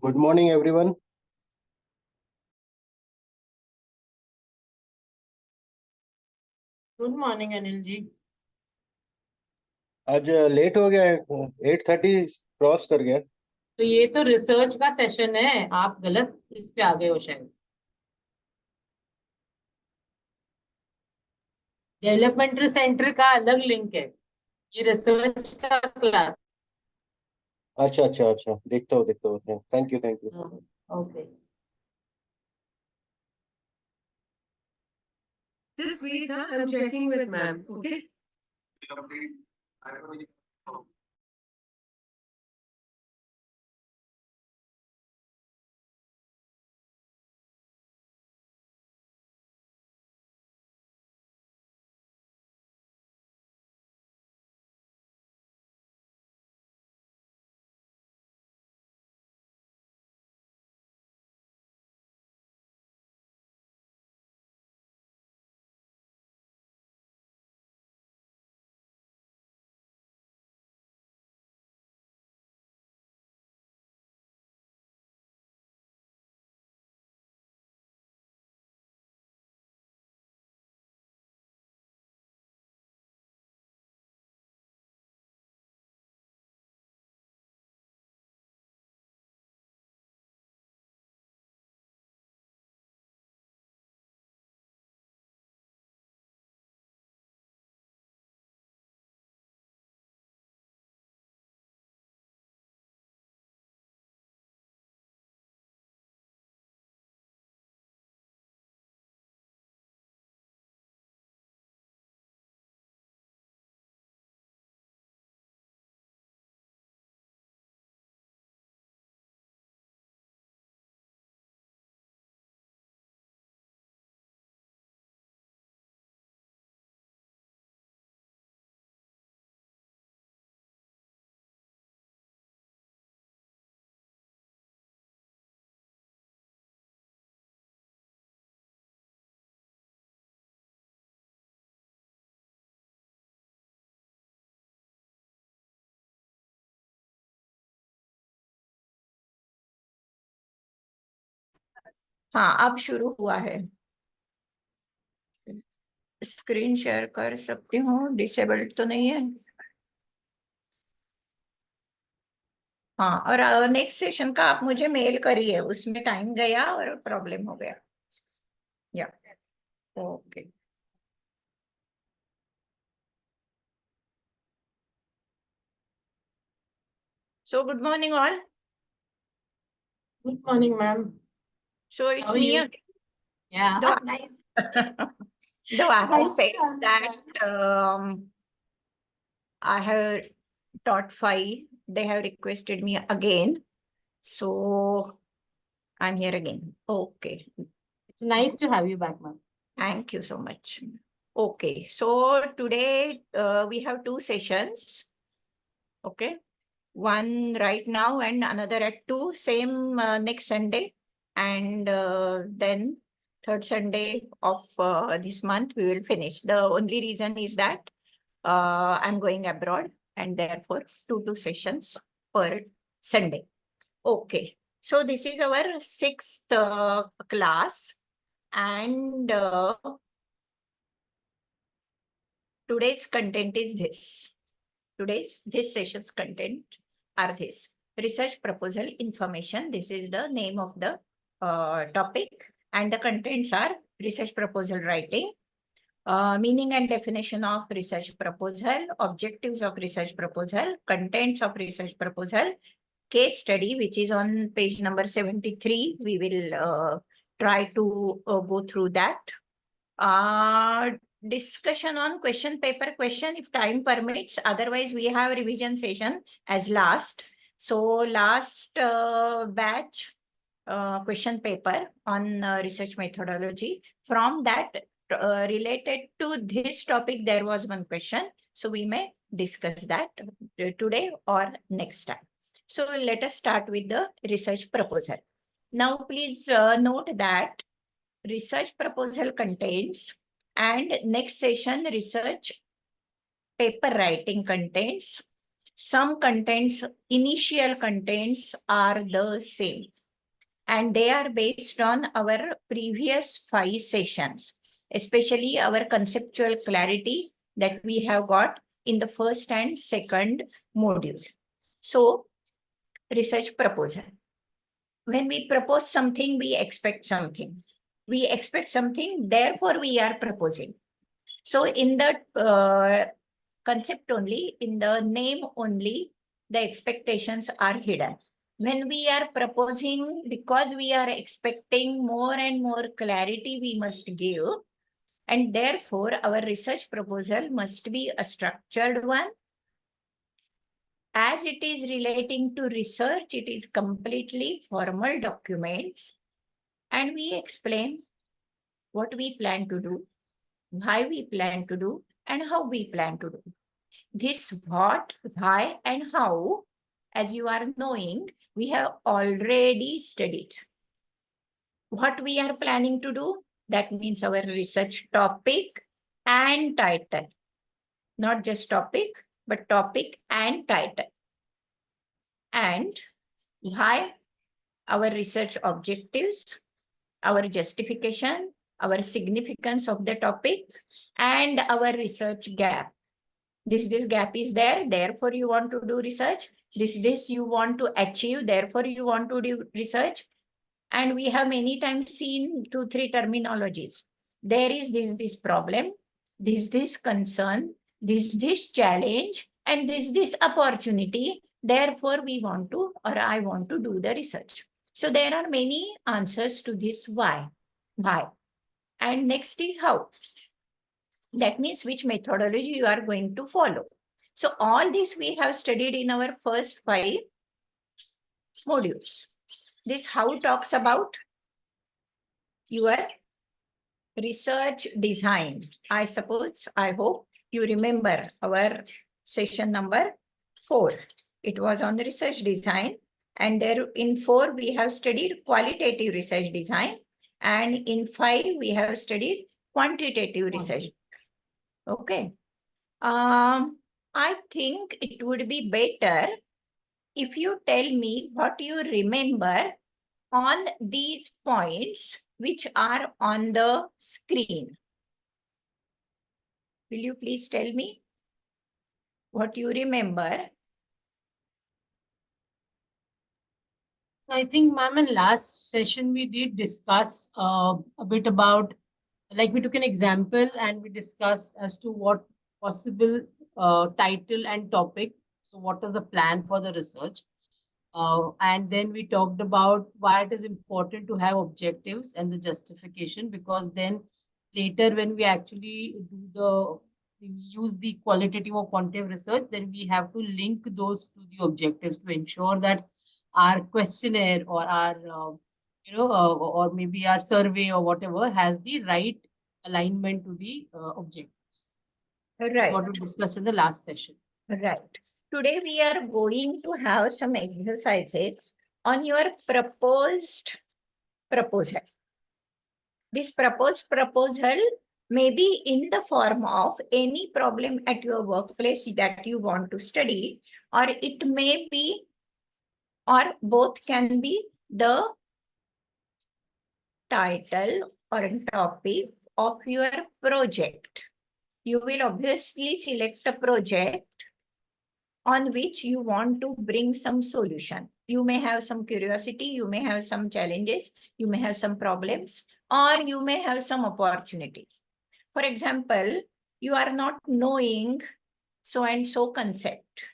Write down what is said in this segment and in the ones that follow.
Good morning, everyone. Good morning Anil ji. आज late हो गया है, 8:30 क्रॉस कर गया। तो ये तो रिसर्च का सेशन है, आप गलत इस पे आ गए हो शायद। डेवलपमेंट सेंटर का अलग लिंक है, ये रिसर्च का क्लास। अच्छा अच्छा अच्छा, देखता हूँ। Thank you thank you. Okay. This week, I'm checking with ma'am. Okay. हाँ, अब शुरू हुआ है। स्क्रीन शेयर कर सकती हूँ, डिसेबल्ड तो नहीं है। हाँ, और नेक्स्ट सेशन का आप मुझे मेल करिए, उसमें टाइम गया और प्रॉब्लम हो गया। या okay. So good morning all. Good morning ma'am. So it's How are me you? again. Yeah, Though, nice. though I have said that I have taught 5, they have requested me again. So I'm here again. Okay. It's nice to have you back, ma'am. Thank you so much. Okay, so today we have 2 sessions. Okay, one right now and another at 2, same next Sunday, and then third Sunday of this month we will finish. The only reason is that I'm going abroad and therefore 2 sessions per Sunday. Okay, so this is our 6th class, and today's content is this. This session's content are this: research proposal information. This is the name of the topic, and the contents are research proposal writing, meaning and definition of research proposal, objectives of research proposal, contents of research proposal, case study, which is on page number 73. We will try to go through that. Discussion on question paper question if time permits. Otherwise, we have revision session as last. So last batch question paper on research methodology. From that, related to this topic, there was one question. So we may discuss that today or next time. So let us start with the research proposal. Now, please note that research proposal contains, and next session research paper writing contains. some contents, initial contents are the same. And they are based on our previous 5 sessions, especially our conceptual clarity that we have got in the first and second module. So, research proposal. When we propose something, we expect something. We expect something, therefore we are proposing. So in the concept only, in the name only, the expectations are hidden. When we are proposing, because we are expecting more and more clarity we must give, and therefore our research proposal must be a structured one. As it is relating to research, it is completely formal documents, and we explain what we plan to do, why we plan to do, and how we plan to do. This what, why, and how, as you are knowing, we have already studied. What we are planning to do, that means our research topic and title. Not just topic, but topic and title. And why, our research objectives, our justification, our significance of the topic, and our research gap. This gap is there, therefore you want to do research. This you want to achieve, therefore you want to do research. And we have many times seen 2-3 terminologies. There is this problem, this concern, this challenge, and this opportunity. Therefore we want to, or I want to do the research. So there are many answers to this why. And next is how. That means which methodology you are going to follow. So all this we have studied in our first 5 modules. This how talks about your research design. I hope you remember our session number 4. It was on the research design. And there in 4, we have studied qualitative research design. And in 5, we have studied quantitative research. Okay. I think it would be better if you tell me what you remember on these points which are on the screen. Will you please tell me what you remember? I think, ma'am, in last session we did discuss a bit about, like we took an example and we discussed as to what possible title and topic. So what is the plan for the research? And then we talked about why it is important to have objectives and the justification, because then later when we actually use the qualitative or quantitative research, then we have to link those to the objectives to ensure that our questionnaire or our or maybe our survey or whatever has the right alignment to the objectives. This is what we discussed in the last session. Right. Today we are going to have some exercises on your proposed proposal. This proposed proposal may be in the form of any problem at your workplace that you want to study, or it may be, or both can be the title or topic of your project. You will obviously select a project on which you want to bring some solution. You may have some curiosity, you may have some challenges, you may have some problems, or you may have some opportunities. For example, you are not knowing so and so concept.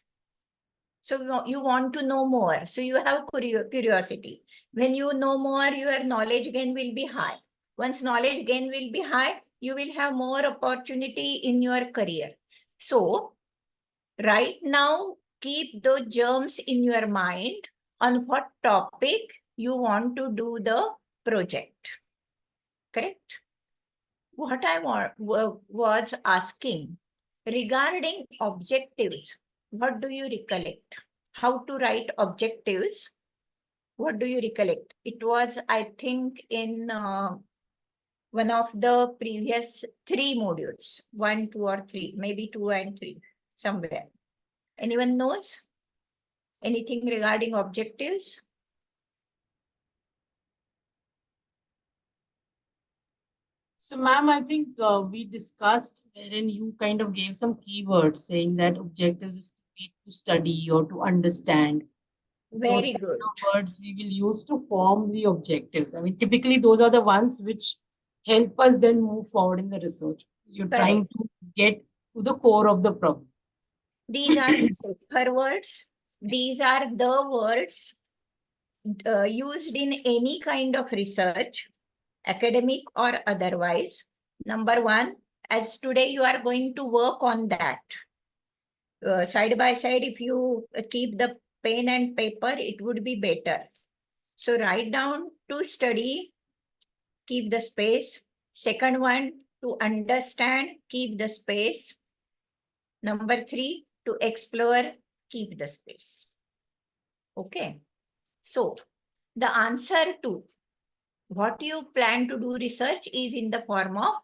So you want to know more. So you have curiosity. When you know more, your knowledge gain will be high. Once knowledge gain will be high, you will have more opportunity in your career. So right now, keep those germs in your mind on what topic you want to do the project. Correct? What I was asking regarding objectives, what do you recollect? How to write objectives? What do you recollect? It was, I think, in one of the previous 3 modules, 1, 2, or 3, maybe 2 and 3, somewhere. Anyone knows? Anything regarding objectives? So, ma'am, I think we discussed wherein you kind of gave some keywords saying that objectives is to read, to study or to understand. Those Very kind good. of words we will use to form the objectives. I mean, typically those are the ones which help us then move forward in the research. You're trying Correct. to get to the core of the problem. These are the safer words. These are the words used in any kind of research, academic or otherwise. Number one, as today you are going to work on that. Side by side, if you keep the pen and paper, it would be better. So write down to study, keep the space. Second one, to understand, keep the space. Number three, to explore, keep the space. Okay. So the answer to what you plan to do research is in the form of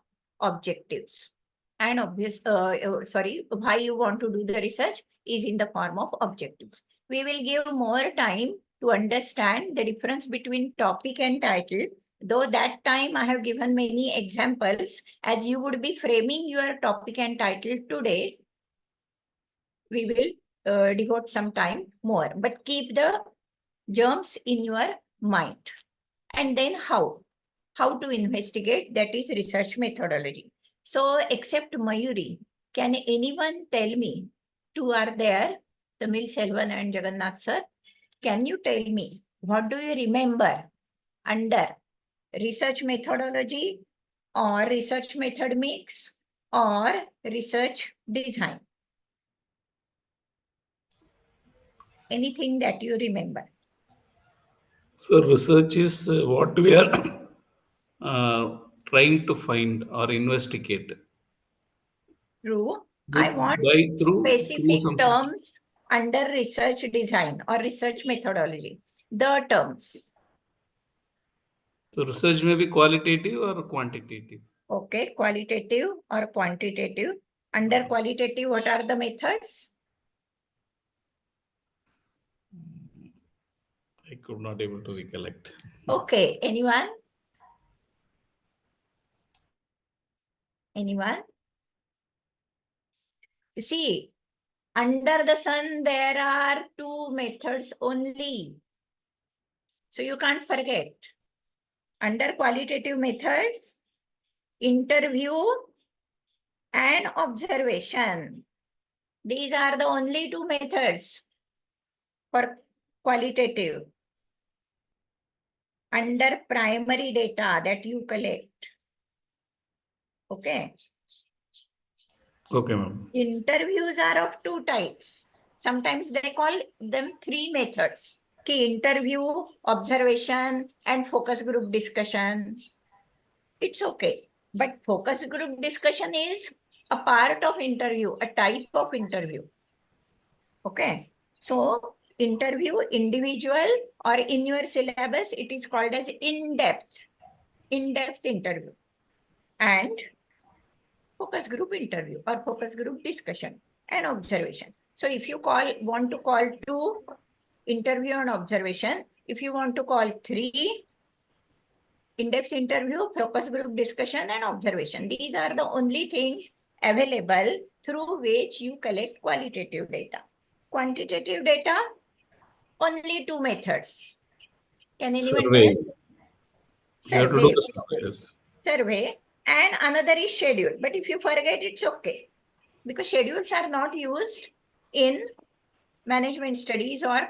objectives. And why you want to do the research is in the form of objectives. We will give more time to understand the difference between topic and title. Though that time I have given many examples, as you would be framing your topic and title today, we will devote some time more, but keep the germs in your mind. And then how to investigate, that is research methodology. So except Mayuri, can anyone tell me, two are there, Tamil Selvan and Jagannath sir, can you tell me what do you remember under research methodology or research method mix or research design? Anything that you remember? So research is what we are trying to find or investigate. True. I want Through specific some system. terms under research design or research methodology. The terms. So research may be qualitative or quantitative. Okay, qualitative or quantitative. Under qualitative, what are the methods? I could not able to recollect. Okay, anyone? Anyone? You see, under the sun, there are two methods only. So you can't forget. Under qualitative methods, interview and observation. These are the only two methods for qualitative. Under primary data that you collect. Okay. Okay, ma'am. Interviews are of two types. Sometimes they call them three methods. Key interview, observation, and focus group discussion. It's okay. But focus group discussion is a part of interview, a type of interview. Okay. So interview, individual, or in your syllabus, it is called as in-depth interview. And focus group interview or focus group discussion and observation. So if you want to call 2, interview and observation. If you want to call 3, in-depth interview, focus group discussion and observation. These are the only things available through which you collect qualitative data. Quantitative data, only 2 methods. Can anyone Survey. tell? You have to do the survey, yes. Survey, and another is schedule. But if you forget, it's okay. Because schedules are not used in management studies or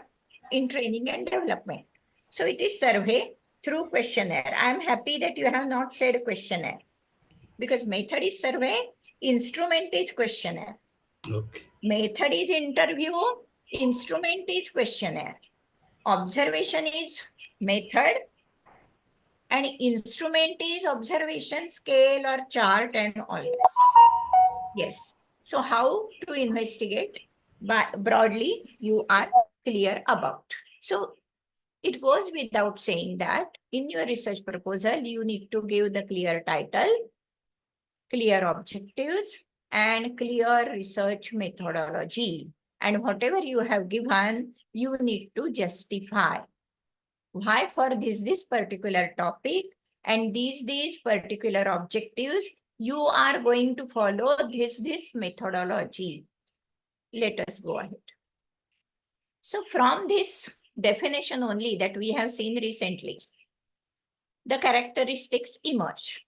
in training and development. So it is survey through questionnaire. I am happy that you have not said questionnaire. Because method is survey, instrument is questionnaire. Okay. Method is interview, instrument is questionnaire. Observation is method, and instrument is observation scale or chart and all that. Yes. So how to investigate? But broadly, you are clear about. So it goes without saying that in your research proposal, you need to give the clear title, clear objectives, and clear research methodology. And whatever you have given, you need to justify. Why for this particular topic and these particular objectives, you are going to follow this methodology. Let us go ahead. So from this definition only that we have seen recently, the characteristics emerge.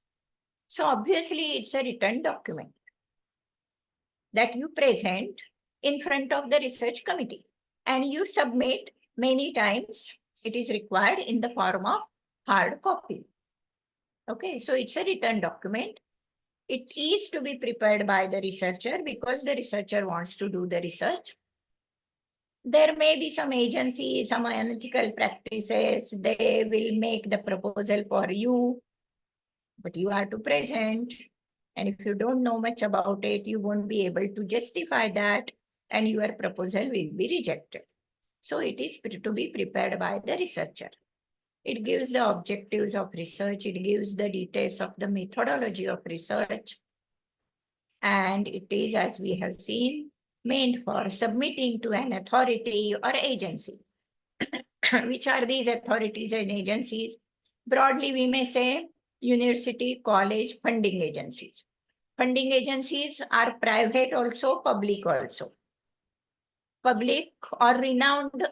So obviously it's a written document that you present in front of the research committee and you submit many times. It is required in the form of hard copy. Okay, so it's a written document. It is to be prepared by the researcher because the researcher wants to do the research. There may be some agency, some unethical practices, they will make the proposal for you, but you are to present. And if you don't know much about it, you won't be able to justify that and your proposal will be rejected. So it is to be prepared by the researcher. It gives the objectives of research, it gives the details of the methodology of research. And it is, as we have seen, meant for submitting to an authority or agency. Which are these authorities and agencies? Broadly, we may say university, college, funding agencies. Funding agencies are private also, public also. Public or renowned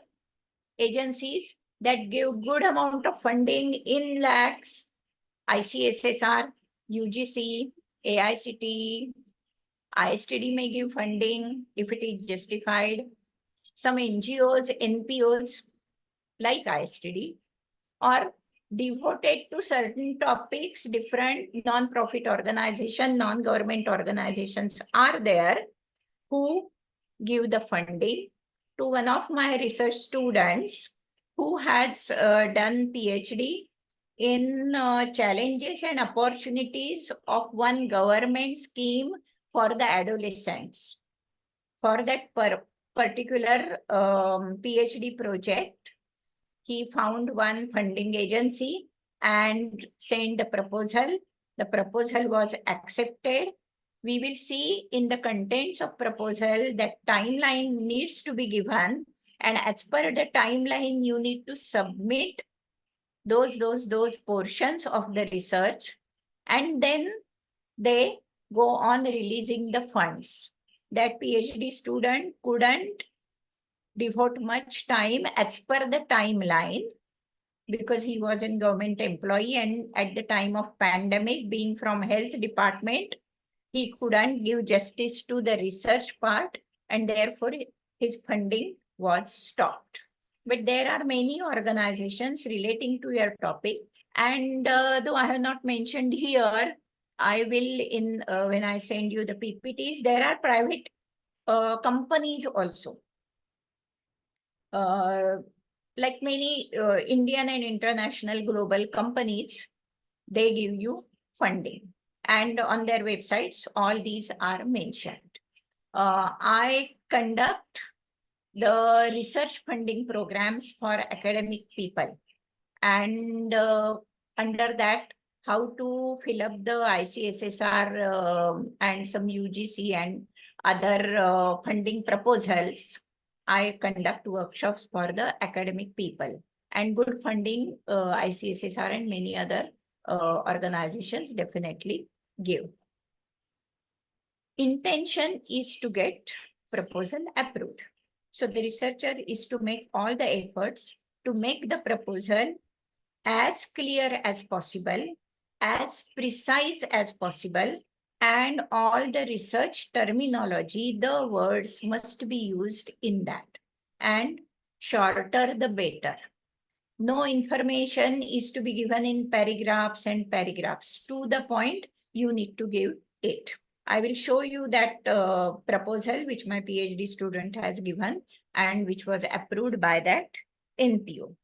agencies that give good amount of funding in lakhs, ICSSR, UGC, AICTE, ISTD may give funding if it is justified. Some NGOs, NPOs like ISTD are devoted to certain topics. Different non-profit organizations, non-government organizations are there who give the funding to one of my research students who has done PhD in challenges and opportunities of one government scheme for the adolescents. For that particular PhD project, he found one funding agency and sent the proposal. The proposal was accepted. We will see in the contents of proposal that timeline needs to be given. And as per the timeline, you need to submit those portions of the research. And then they go on releasing the funds. That PhD student couldn't devote much time as per the timeline because he was a government employee, and at the time of pandemic, being from health department, he couldn't give justice to the research part and therefore his funding was stopped. But there are many organizations relating to your topic, and though I have not mentioned here, I will in when I send you the PPTs, there are private companies also. Like many Indian and international global companies, they give you funding. And on their websites, all these are mentioned. I conduct the research funding programs for academic people. And under that, how to fill up the ICSSR and some UGC and other funding proposals. I conduct workshops for the academic people, and good funding ICSSR and many other organizations definitely give. Intention is to get proposal approved. So the researcher is to make all the efforts to make the proposal as clear as possible, as precise as possible, and all the research terminology, the words must be used in that, and shorter the better. No information is to be given in paragraphs and paragraphs. To the point, you need to give it. I will show you that proposal which my PhD student has given and which was approved by that NPO.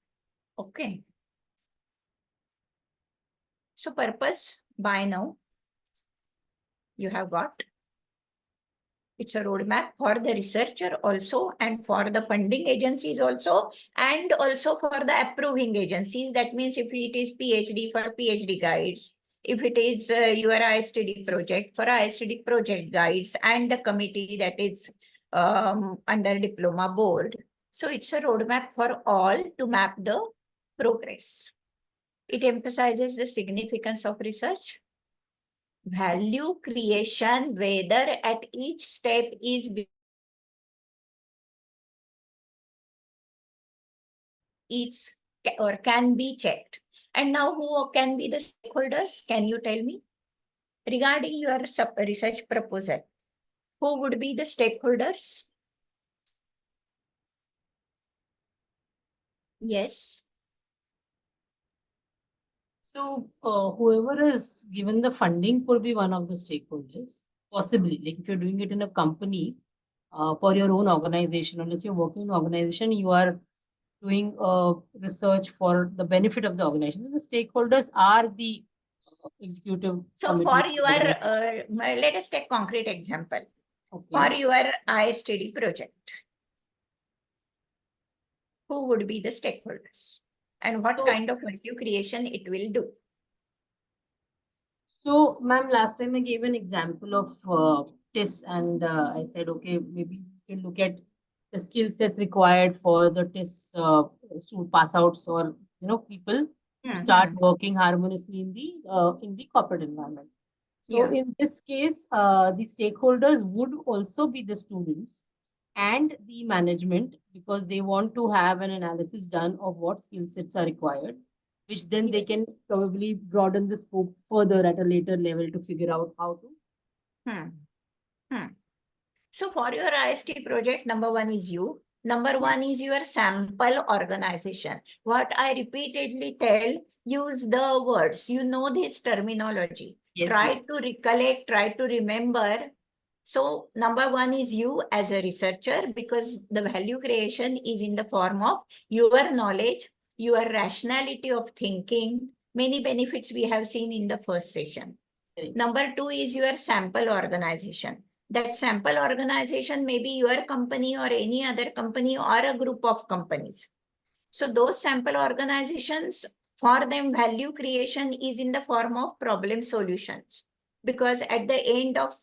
Okay. So purpose by now, you have got. It's a roadmap for the researcher also and for the funding agencies also, and also for the approving agencies. That means if it is PhD, for PhD guides, if it is your ISTD project, for ISTD project guides, and the committee that is under diploma board. So it's a roadmap for all to map the progress. It emphasizes the significance of research, value creation, whether at each step is each or can be checked. And now who can be the stakeholders? Can you tell me? Regarding your research proposal, who would be the stakeholders? Yes. So whoever is given the funding could be one of the stakeholders, possibly. Like if you're doing it in a company for your own organization, unless you're working in an organization, you are doing research for the benefit of the organization. The stakeholders are the executive So committee. for your, let us take concrete example. For Okay. your ISTD project, who would be the stakeholders? And what So- kind of value creation it will do? So, ma'am, last time I gave an example of TIS, and I said, okay, maybe you can look at the skill set required for the TIS to pass outs or people to start working harmoniously in the corporate environment. So, Yeah. in this case, the stakeholders would also be the students and the management, because they want to have an analysis done of what skill sets are required, which then they can probably broaden the scope further at a later level to figure out how to. So for your IST project, number one is you. Number one is your sample organization. What I repeatedly tell, use the words. You know this terminology. Yes, Try ma'am. to recollect, try to remember. So number one is you as a researcher, because the value creation is in the form of your knowledge, your rationality of thinking. Many benefits we have seen in the first session. Correct. Number two is your sample organization. That sample organization may be your company or any other company or a group of companies. So those sample organizations, for them, value creation is in the form of problem solutions. Because at the end of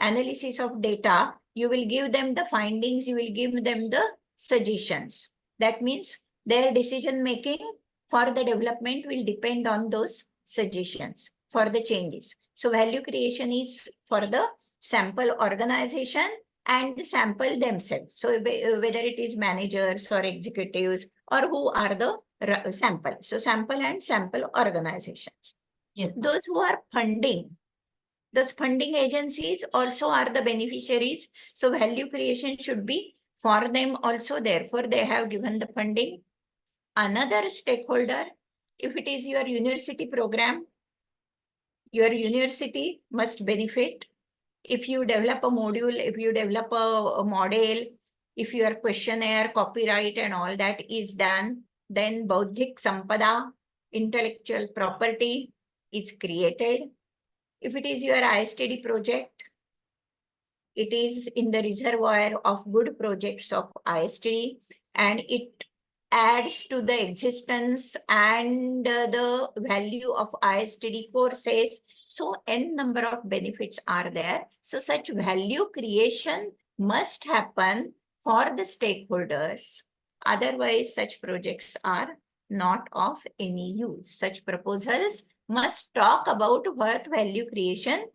analysis of data, you will give them the findings, you will give them the suggestions. That means their decision making for the development will depend on those suggestions for the changes. So value creation is for the sample organization and the sample themselves. So whether it is managers or executives or who are the sample. So sample and sample organizations. Yes, ma'am. Those who are funding, those funding agencies also are the beneficiaries. So value creation should be for them also. Therefore, they have given the funding. Another stakeholder, if it is your university program, your university must benefit. If you develop a module, if you develop a model, if your questionnaire, copyright and all that is done, then Bauddhik Sampada, intellectual property is created. If it is your ISTD project, it is in the reservoir of good projects of ISTD, and it adds to the existence and the value of ISTD courses. So n number of benefits are there. So such value creation must happen for the stakeholders. Otherwise, such projects are not of any use. Such proposals must talk about what value creation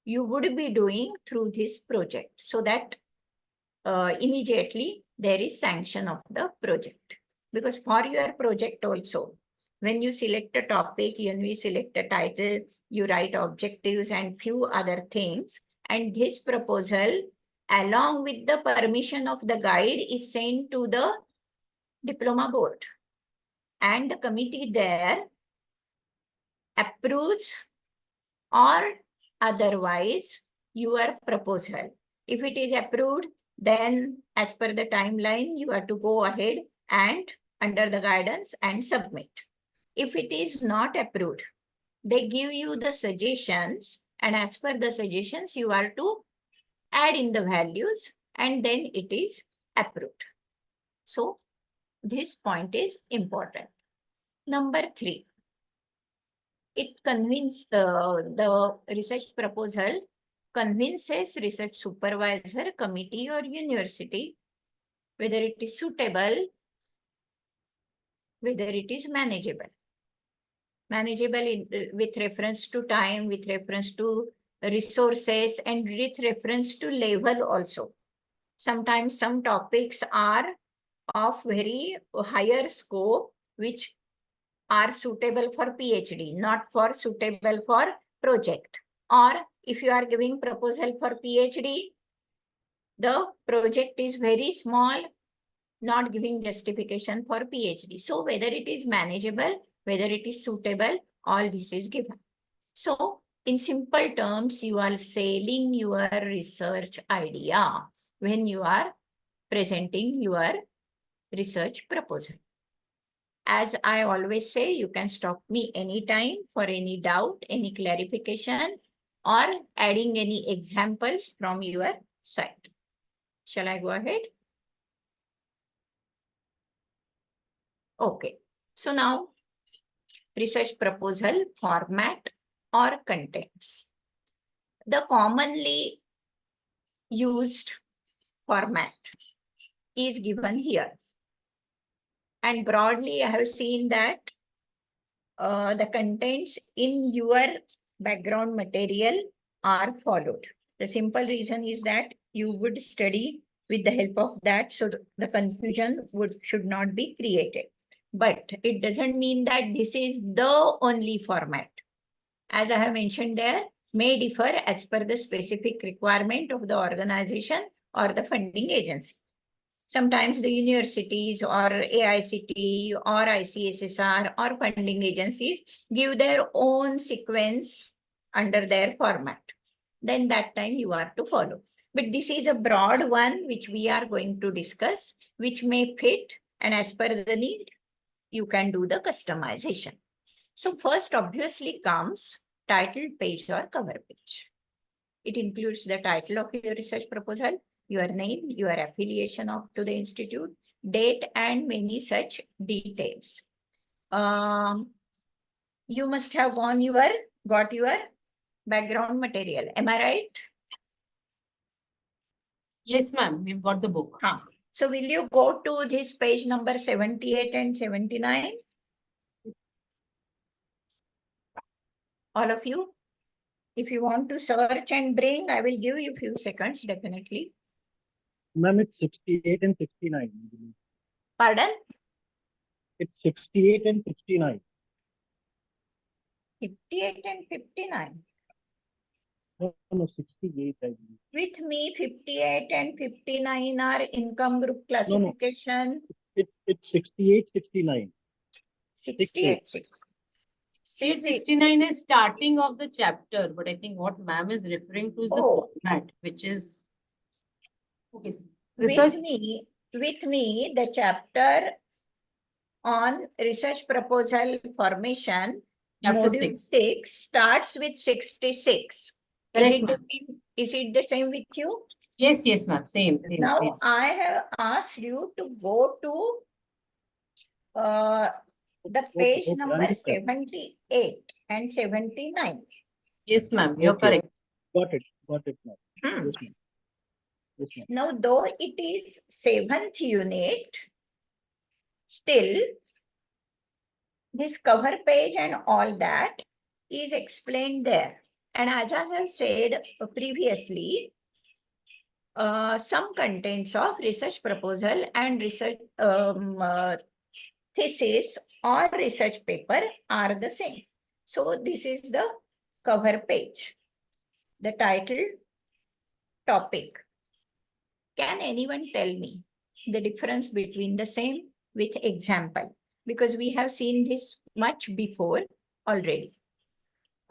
you would be doing through this project, so that immediately there is sanction of the project. Because for your project also, when you select a topic, when you select a title, you write objectives and few other things, and this proposal along with the permission of the guide is sent to the diploma board, and the committee there approves or otherwise your proposal. If it is approved, then as per the timeline, you have to go ahead and under the guidance and submit. If it is not approved, they give you the suggestions, and as per the suggestions, you are to add in the values, and then it is approved. So this point is important. Number three, it convenes the research proposal convinces research supervisor, committee, or university whether it is suitable, whether it is manageable. Manageable with reference to time, with reference to resources, and with reference to level also. Sometimes some topics are of very higher scope, which are suitable for PhD, not for suitable for project. Or if you are giving proposal for PhD, the project is very small, not giving justification for PhD. So whether it is manageable, whether it is suitable, all this is given. So in simple terms, you are selling your research idea when you are presenting your research proposal. As I always say, you can stop me anytime for any doubt, any clarification, or adding any examples from your side. Shall I go ahead? Okay. So now, research proposal format or contents. The commonly used format is given here. And broadly, I have seen that the contents in your background material are followed. The simple reason is that you would study with the help of that, so the confusion should not be created. But it doesn't mean that this is the only format. As I have mentioned there, may differ as per the specific requirement of the organization or the funding agency. Sometimes the universities or AICT or ICSSR or funding agencies give their own sequence under their format. Then that time you are to follow. But this is a broad one which we are going to discuss, which may fit, and as per the need, you can do the customization. So first obviously comes title page or cover page. It includes the title of your research proposal, your name, your affiliation to the institute, date, and many such details. You must have got your background material. Am I right? Yes, ma'am. We've got the book. So will you go to this page number 78 and 79? All of you? If you want to search and bring, I will give you a few seconds, definitely. Ma'am, it's 68 and 69. I believe. Pardon? It's 68 and 69. 58 and 59. No, 68, I believe. With me, 58 and 59 are income group classification. It's 68, 69. 68. 69 is starting of the chapter, but I think what ma'am is referring to is the format, which is okay. Research. With me, the chapter on research proposal formation, Chapter module 6 starts with 66. Correct, is it the same with you? Yes, yes, ma'am. Same. Now I have asked you to go to the page number 78 and 79. Yes, ma'am. You're correct. Got it, ma'am. Yes, ma'am. Now, though it is 7th unit, still this cover page and all that is explained there. And as I have said previously, some contents of research proposal and research thesis or research paper are the same. So this is the cover page, the title, topic. Can anyone tell me the difference between the same with example? Because we have seen this much before already.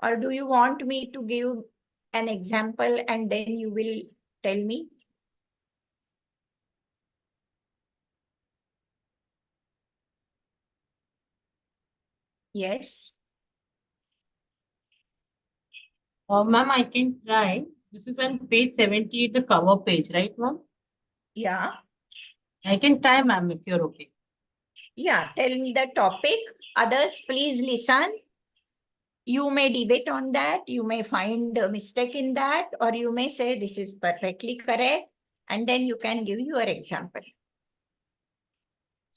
Or do you want me to give an example and then you will tell me? Yes. Ma'am, I can try. This is on page 78, the cover page, right, ma'am? Yeah. I can try, ma'am, if you're okay. Yeah, tell me the topic. Others, please listen. You may debate on that, you may find a mistake in that, or you may say this is perfectly correct, and then you can give your example.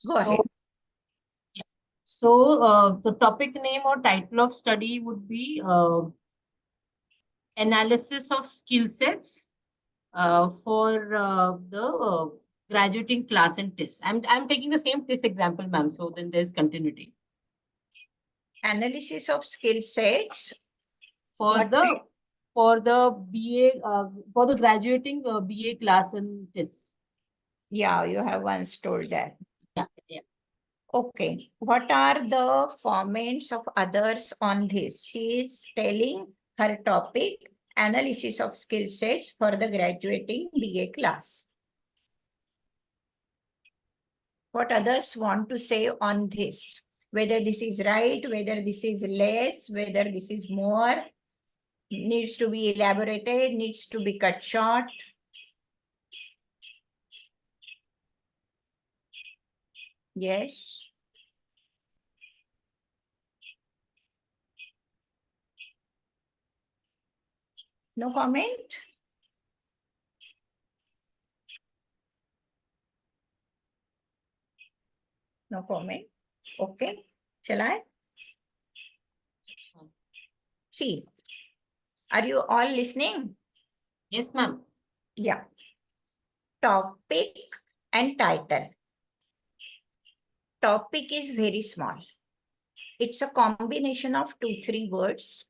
Go ahead. So, the topic name or title of study would be analysis of skill sets for the graduating class and tests. I'm taking the same test example, ma'am. So then there's continuity Analysis of skill sets for What the kind? for the BA for the graduating BA class and tests. Yeah, you have once told that. Yeah, yeah. Okay, what are the comments of others on this? She is telling her topic, analysis of skill sets for the graduating BA class. What others want to say on this? Whether this is right, whether this is less, whether this is more, needs to be elaborated, needs to be cut short. Yes. No comment? No comment. Okay. Shall I? See, are you all listening? Yes, ma'am. Yeah. Topic and title. Topic is very small. It's a combination of 2-3 words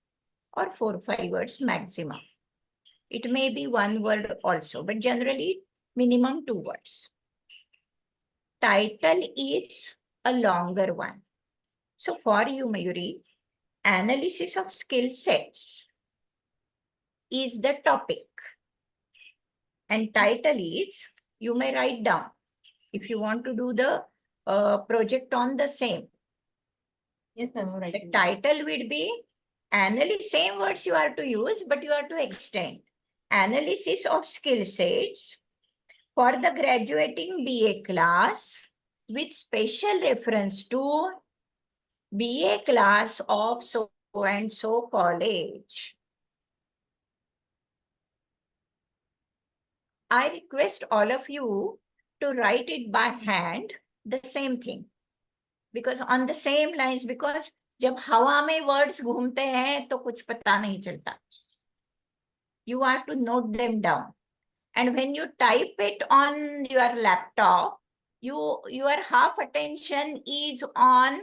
or 4-5 words maximum. It may be one word also, but generally minimum 2 words. Title is a longer one. So for you, Mayuri, analysis of skill sets is the topic. And title is, you may write down if you want to do the project on the same. Yes, I'm The writing. title would be analysis, same words you are to use, but you are to extend. Analysis of skill sets for the graduating BA class with special reference to BA class of so and so college. I request all of you to write it by hand, the same thing. Because on the same lines, because जब हवा में words घूमते हैं तो कुछ पता नहीं चलता. You have to note them down. And when you type it on your laptop, your half attention is on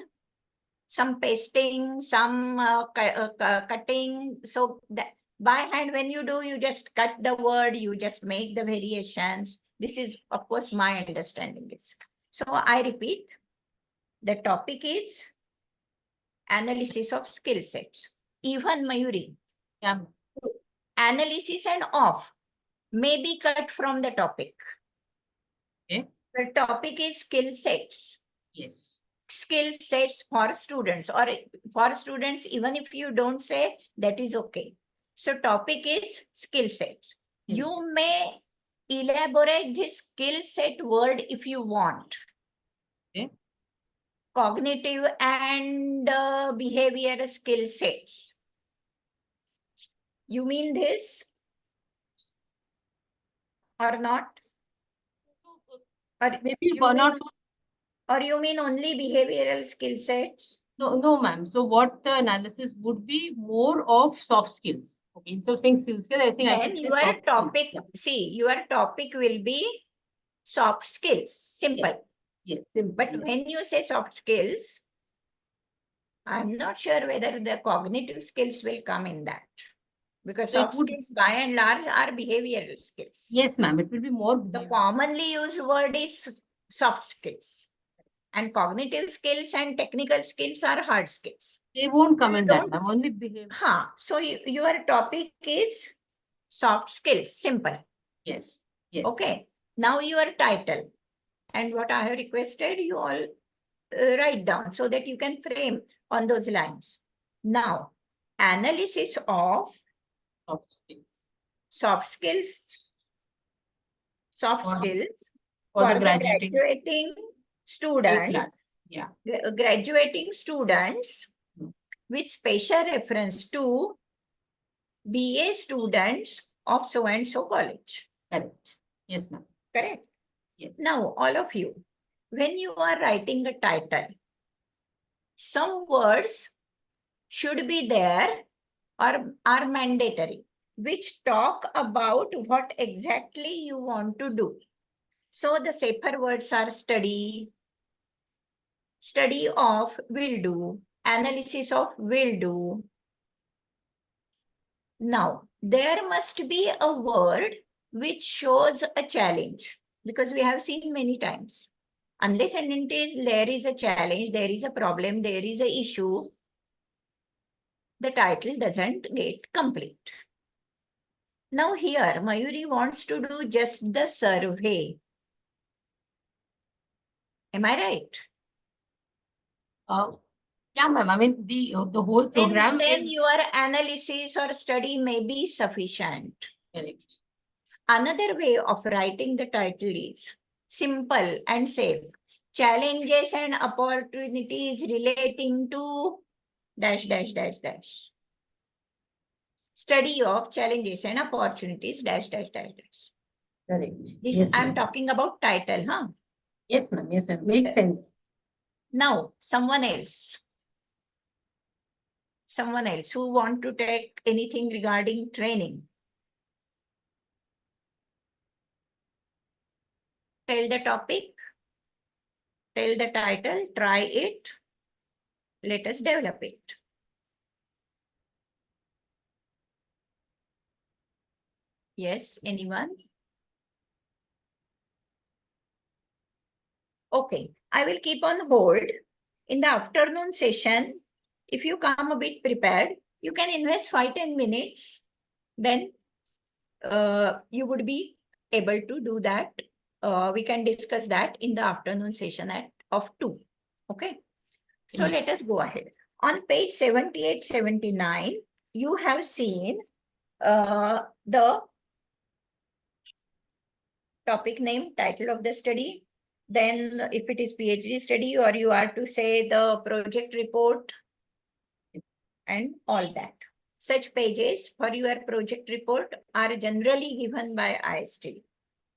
some pasting, some cutting. So that by hand, when you do, you just cut the word, you just make the variations. This is, of course, my understanding is. So I repeat, the topic is analysis of skill sets. Even Mayuri, Yeah. analysis and of may be cut from the topic. Okay. The topic is skill sets. Yes. Skill sets for students, or for students, even if you don't say, that is okay. So topic is skill sets. Yes. You may elaborate this skill set word if you want. Okay. Cognitive and behavior skill sets. You mean this or not? Or Maybe you one or mean, two. or you mean only behavioral skill sets? No, ma'am. So what the analysis would be more of soft skills. Okay. Instead of saying skill set, I think I Then should say your soft skills. topic, Yeah. see, your topic will be soft skills, simple. Yes. Simple. But Yes. when you say soft skills, I'm not sure whether the cognitive skills will come in that. Because So it soft would- skills by and large are behavioral skills. Yes, ma'am. It will be more. The commonly used word is soft skills. And cognitive skills and technical skills are hard skills. They won't come in that, Don't- ma'am. Only behavior. So your topic is soft skills, simple. Yes. Yes. Okay. Now your title. And what I have requested, you all write down so that you can frame on those lines. Now, analysis of Soft skills. soft skills, soft For- skills For for the the graduating graduating A students, class. Yeah. graduating students Hmm. with special reference to BA students of so and so college. Correct. Yes, ma'am. Correct? Yes. Now, all of you, when you are writing a title, some words should be there or are mandatory, which talk about what exactly you want to do. So the safer words are study, study of, will do, analysis of, will do. Now, there must be a word which shows a challenge, because we have seen many times. Unless and until there is a challenge, there is a problem, there is a issue, the title doesn't get complete. Now here, Mayuri wants to do just the survey. Am I right? Yeah, ma'am. I mean, the whole program then is your analysis or study may be sufficient. correct. Another way of writing the title is simple and safe. Challenges and opportunities relating to dash, dash, dash, dash. Study of challenges and opportunities dash, dash, dash, dash. Correct. This Yes, I'm ma'am. talking about title, huh? Yes, ma'am. Yes, ma'am. Makes sense. Now, someone else who want to take anything regarding training. Tell the topic, tell the title, try it. Let us develop it. Yes, anyone? Okay, I will keep on hold. In the afternoon session, if you come a bit prepared, you can invest 5-10 minutes. Then you would be able to do that. We can discuss that in the afternoon session of 2. Okay. So let us go ahead. On page 78, 79, you have seen the topic name, title of the study. Then if it is PhD study, or you are to say the project report and all that. Such pages for your project report are generally given by ISTD.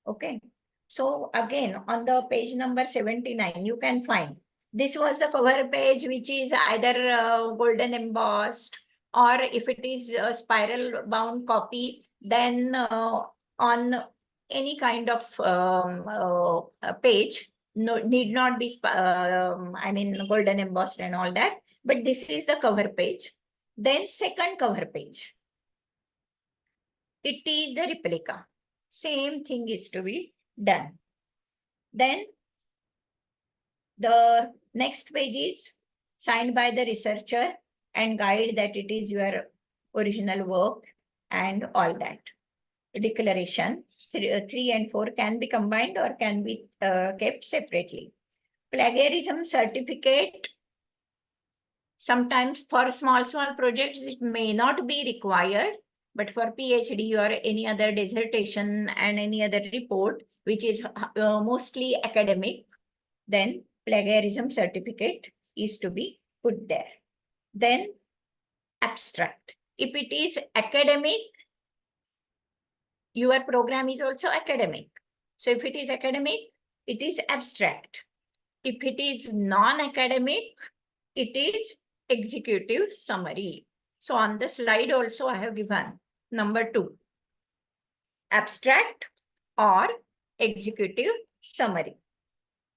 Okay. So again, on the page number 79, you can find this was the cover page, which is either golden embossed, or if it is a spiral bound copy, then on any kind of page, need not be, I mean, golden embossed and all that, but this is the cover page. Then second cover page, it is the replica. Same thing is to be done. Then the next page is signed by the researcher and guide that it is your original work and all that. Declaration 3 and 4 can be combined or can be kept separately. Plagiarism certificate. Sometimes for small projects, it may not be required, but for PhD or any other dissertation and any other report, which is mostly academic, then plagiarism certificate is to be put there. Then abstract. If it is academic, your program is also academic. So if it is academic, it is abstract. If it is non-academic, it is executive summary. So on the slide also I have given number 2, abstract or executive summary.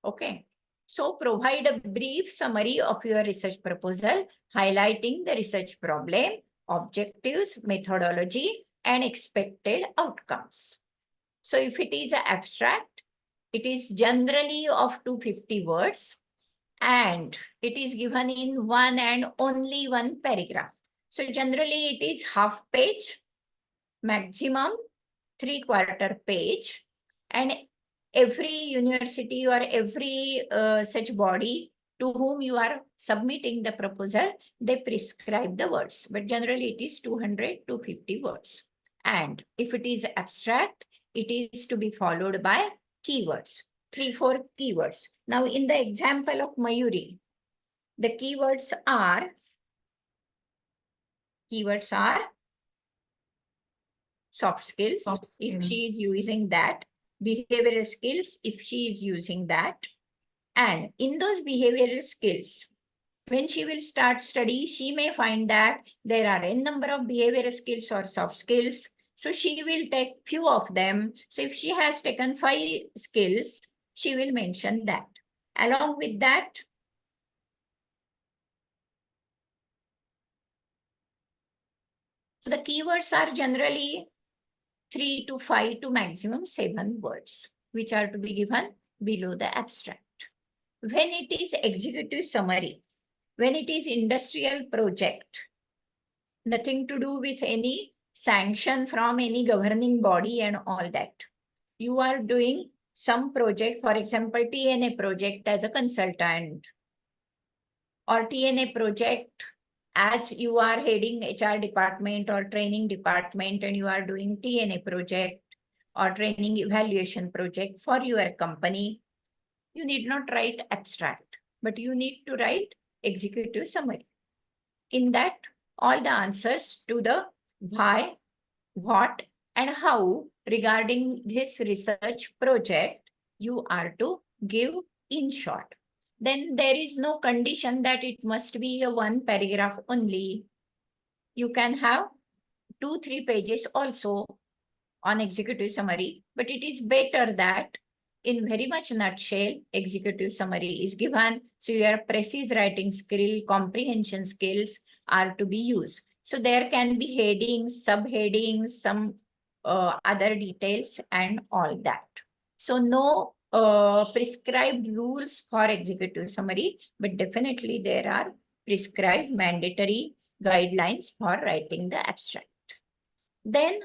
Okay. So provide a brief summary of your research proposal, highlighting the research problem, objectives, methodology, and expected outcomes. So if it is an abstract, it is generally of 250 words, and it is given in one and only one paragraph. So generally it is half page, maximum 3/4 page, and every university or every such body to whom you are submitting the proposal, they prescribe the words, but generally it is 200 to 50 words. And if it is abstract, it is to be followed by keywords, 3-4 keywords. Now in the example of Mayuri, the keywords are Keywords are soft skills, Soft if skills. she is using that, behavioral skills, if she is using that. And in those behavioral skills, when she will start study, she may find that there are n number of behavioral skills or soft skills. So she will take few of them. So if she has taken 5 skills, she will mention that. Along with that, the keywords are generally 3 to 5 to maximum 7 words, which are to be given below the abstract. When it is executive summary, when it is industrial project, nothing to do with any sanction from any governing body and all that. You are doing some project, for example, TNA project as a consultant, or TNA project as you are heading HR department or training department and you are doing TNA project or training evaluation project for your company. You need not write abstract, but you need to write executive summary. In that, all the answers to the why, what, and how regarding this research project you are to give in short. Then there is no condition that it must be a 1 paragraph only. You can have 2-3 pages also on executive summary, but it is better that in very much nutshell, executive summary is given. So your precise writing skill, comprehension skills are to be used. So there can be headings, subheadings, some other details and all that. So no prescribed rules for executive summary, but definitely there are prescribed mandatory guidelines for writing the abstract. Then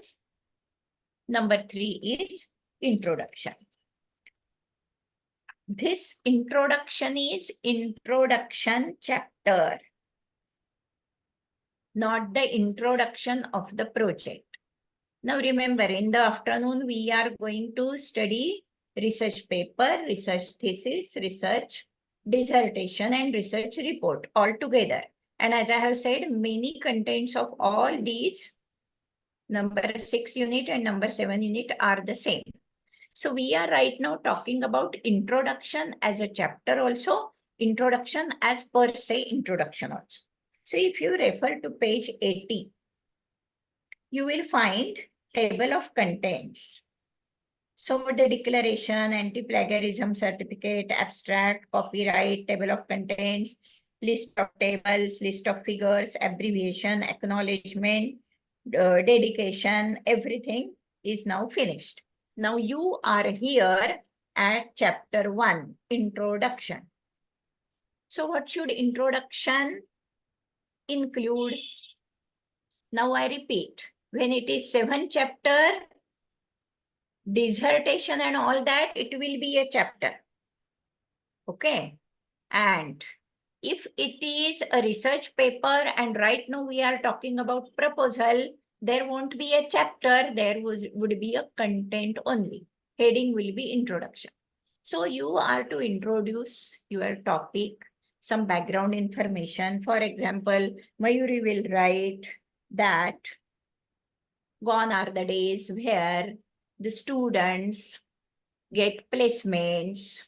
number 3 is introduction. This introduction is introduction chapter, not the introduction of the project. Now remember, in the afternoon, we are going to study research paper, research thesis, research dissertation, and research report all together. And as I have said, many contents of all these, number 6 unit and number 7 unit are the same. So we are right now talking about introduction as a chapter also, introduction as per se introduction also. So if you refer to page 80, you will find table of contents. So the declaration, anti-plagiarism certificate, abstract, copyright, table of contents, list of tables, list of figures, abbreviation, acknowledgement, dedication, everything is now finished. Now you are here at chapter 1, introduction. So what should introduction include? Now I repeat, when it is 7 chapter, dissertation and all that, it will be a chapter. Okay. And if it is a research paper and right now we are talking about proposal, there won't be a chapter, there would be a content only. Heading will be introduction. So you are to introduce your topic, some background information. For example, Mayuri will write that gone are the days where the students get placements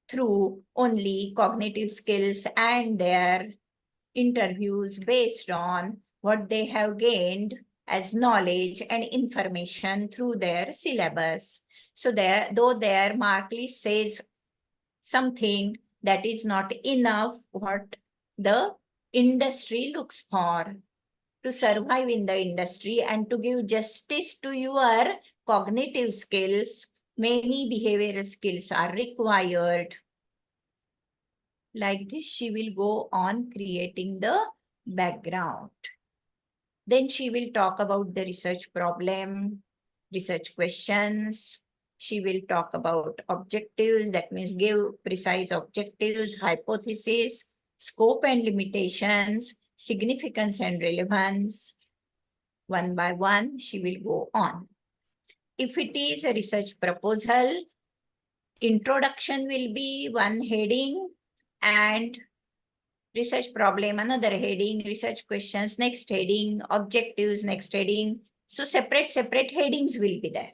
through only cognitive skills and their interviews based on what they have gained as knowledge and information through their syllabus. So though their mark list says something, that is not enough what the industry looks for. To survive in the industry and to give justice to your cognitive skills, many behavioral skills are required. Like this, she will go on creating the background. Then she will talk about the research problem, research questions. She will talk about objectives, that means give precise objectives, hypothesis, scope and limitations, significance and relevance. One by one, she will go on. If it is a research proposal, introduction will be one heading and Research problem, another heading, research questions, next heading, objectives, next heading. So separate headings will be there.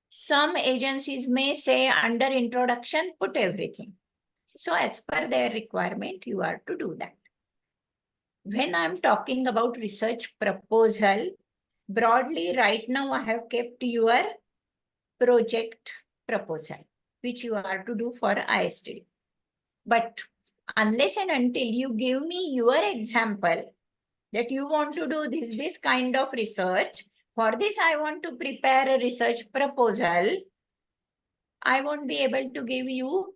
Some agencies may say under introduction, put everything. So as per their requirement, you are to do that. When I'm talking about research proposal, broadly right now I have kept your project proposal, which you are to do for ISTD. But unless and until you give me your example that you want to do this kind of research, for this I want to prepare a research proposal, I won't be able to give you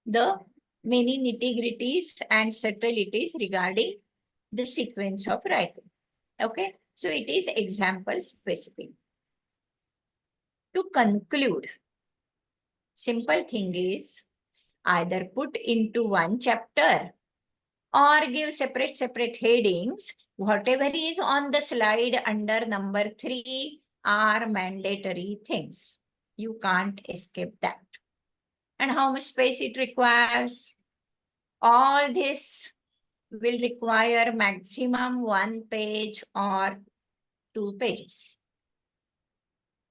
the many nitty-gritties and subtleties regarding the sequence of writing. Okay, so it is example specific. To conclude, simple thing is either put into one chapter or give separate headings. Whatever is on the slide under number 3 are mandatory things. You can't escape that. And how much space it requires? All this will require maximum 1 page or 2 pages.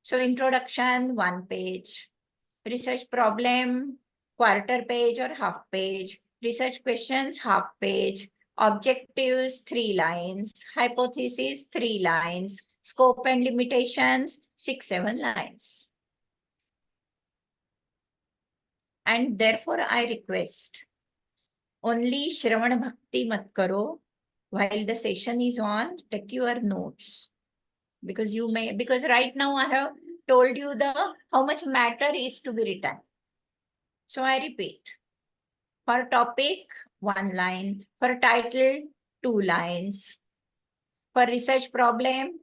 So introduction, 1 page. Research problem, quarter page or half page. Research questions, half page. Objectives, 3 lines. Hypothesis, 3 lines. Scope and limitations, 6-7 lines. And therefore, I request only Shravan Bhakti mat karo. While the session is on, take your notes. Because right now I have told you how much matter is to be written. So I repeat. For topic, 1 line. For title, 2 lines. For research problem,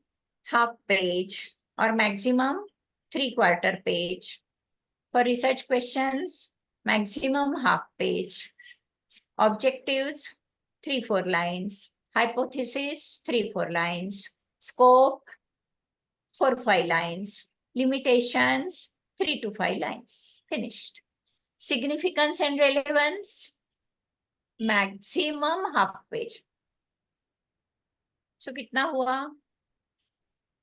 half page or maximum 3/4 page. For research questions, maximum half page. Objectives, 3-4 lines. Hypothesis, 3-4 lines. Scope, 4-5 lines. Limitations, 3 to 5 lines. Finished. Significance and relevance, maximum half page. So कितना हुआ?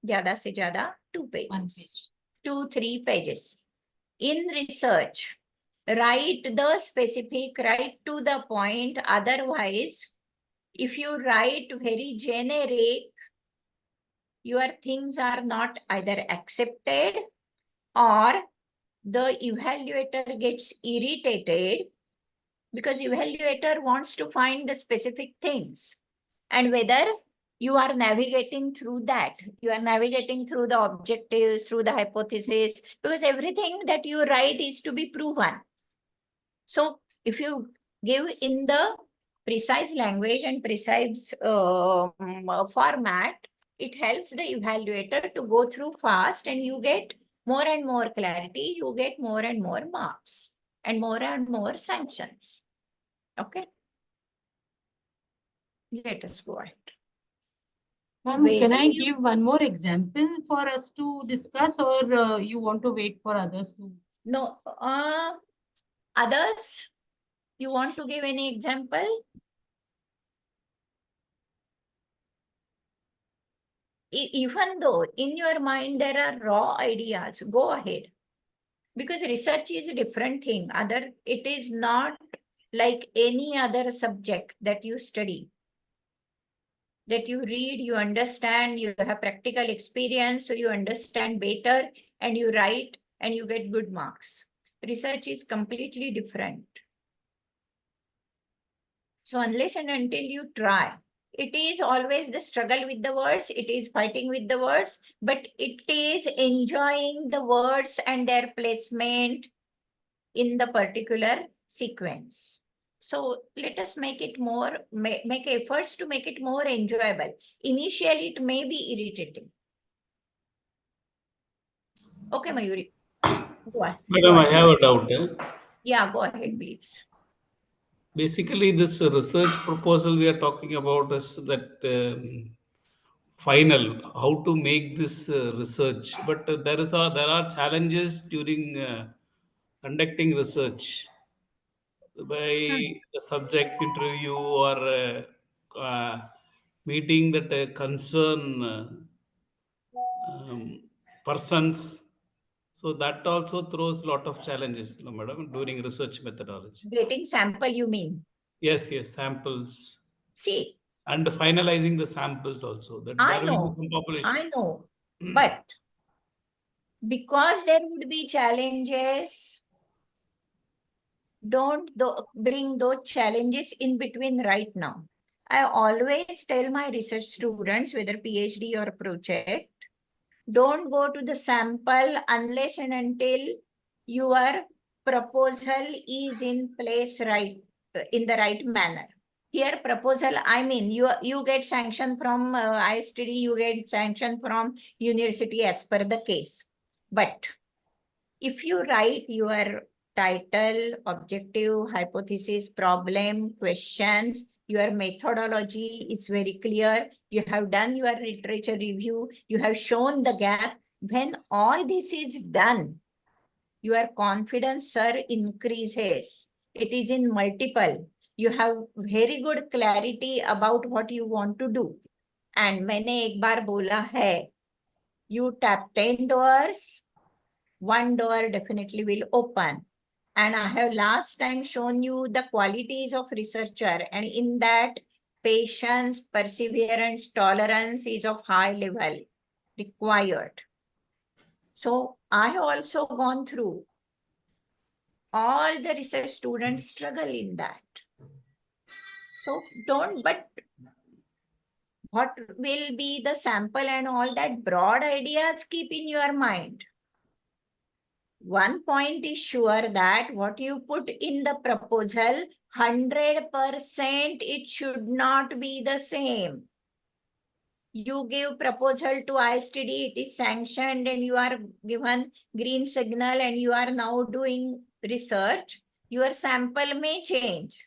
ज़्यादा से ज़्यादा 2 pages. 1 page. 2-3 pages. In research, write the specific, write to the point. Otherwise, if you write very generic, your things are not either accepted or the evaluator gets irritated because evaluator wants to find the specific things and whether you are navigating through that. You are navigating through the objectives, through the hypothesis, because everything that you write is to be proven. So if you give in the precise language and precise format, it helps the evaluator to go through fast and you get more and more clarity, you get more and more marks and more sanctions. Okay. Let us go ahead. Ma'am, Wait, can I you- give one more example for us to discuss, or you want to wait for others to? No, others, you want to give any example? Even though in your mind there are raw ideas, go ahead. Because research is a different thing. It is not like any other subject that you study. That you read, you understand, you have practical experience, so you understand better and you write and you get good marks. Research is completely different. So unless and until you try, it is always the struggle with the words, it is fighting with the words, but it is enjoying the words and their placement in the particular sequence. So let us make it more, make efforts to make it more enjoyable. Initially, it may be irritating. Okay, Mayuri. Go ahead. Madam, I have a doubt. Yeah, go ahead, please. Basically, this research proposal we are talking about is that final, how to make this research. But there are challenges during conducting research. by the subject interview or meeting that concern persons. So that also throws lot of challenges, madam, during research methodology. Getting sample, you mean? Yes, samples See, and finalizing the samples also. That I there will be know, some population. I know, but because there would be challenges, don't bring those challenges in between right now. I always tell my research students, whether PhD or project, don't go to the sample unless and until your proposal is in place in the right manner. Here proposal, I mean, you get sanction from ISTD, you get sanction from university as per the case. But if you write your title, objective, hypothesis, problem, questions, your methodology is very clear, you have done your literature review, you have shown the gap. When all this is done, your confidence, sir, increases. It is in multiple. You have very good clarity about what you want to do. And मैंने एक बार बोला है, you tap 10 doors, one door definitely will open. And I have last time shown you the qualities of researcher, and in that patience, perseverance, tolerance is of high level required. So I have also gone through. All the research students struggle in that. So but what will be the sample and all that broad ideas keep in your mind. One point is sure that what you put in the proposal, 100% it should not be the same. You give proposal to ISTD, it is sanctioned and you are given green signal and you are now doing research. Your sample may change.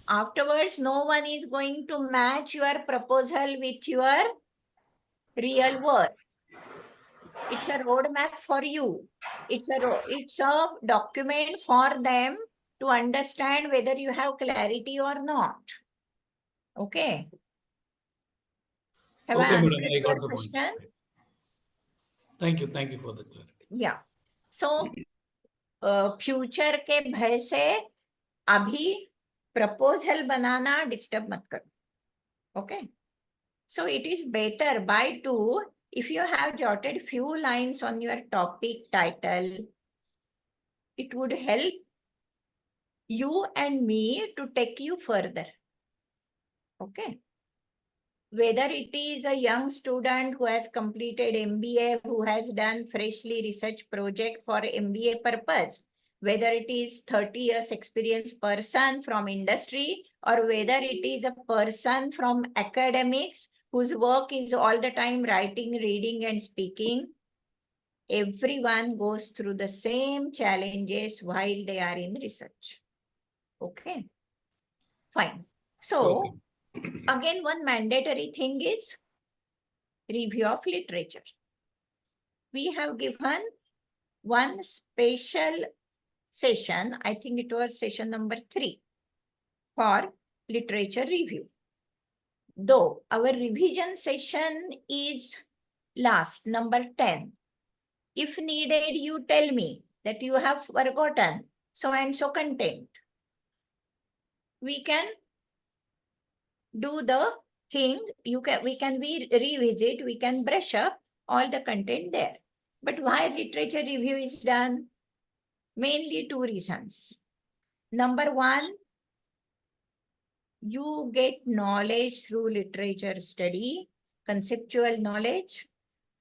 Afterwards, no one is going to match your proposal with your real work. It's a roadmap for you. It's a document for them to understand whether you have clarity or not. Okay. Have I Okay, madam, answered I got your the point. question? Thank you for the clarity. Yeah. So, future के भय से अभी proposal बनाना disturb मत करो. Okay. So it is better by two if you have jotted few lines on your topic title. It would help you and me to take you further. Okay. Whether it is a young student who has completed MBA, who has done freshly research project for MBA purpose, whether it is 30 years experienced person from industry, or whether it is a person from academics whose work is all the time writing, reading, and speaking, everyone goes through the same challenges while they are in research. Okay, fine. So, again, one mandatory thing is review of literature. We have given one special session, I think it was session number 3, for literature review. Though our revision session is last, number 10. If needed, you tell me that you have forgotten so and so content. We can do the thing, we can revisit, we can brush up all the content there. But why literature review is done? Mainly 2 reasons. Number 1, you get knowledge through literature study, conceptual knowledge,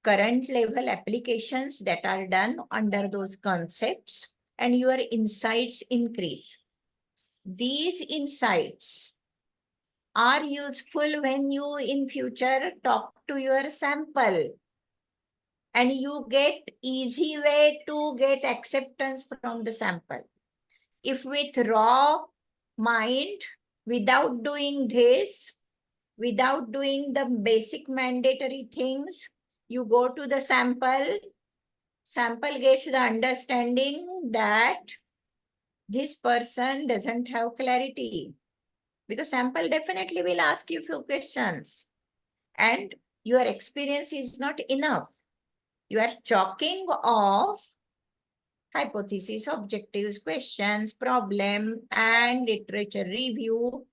current level applications that are done under those concepts, and your insights increase. These insights are useful when you in future talk to your sample and you get easy way to get acceptance from the sample. If with raw mind, without doing this, without doing the basic mandatory things, you go to the sample gets the understanding that this person doesn't have clarity, because sample definitely will ask you few questions and your experience is not enough. You are chalking off hypothesis, objectives, questions, problem, and literature review.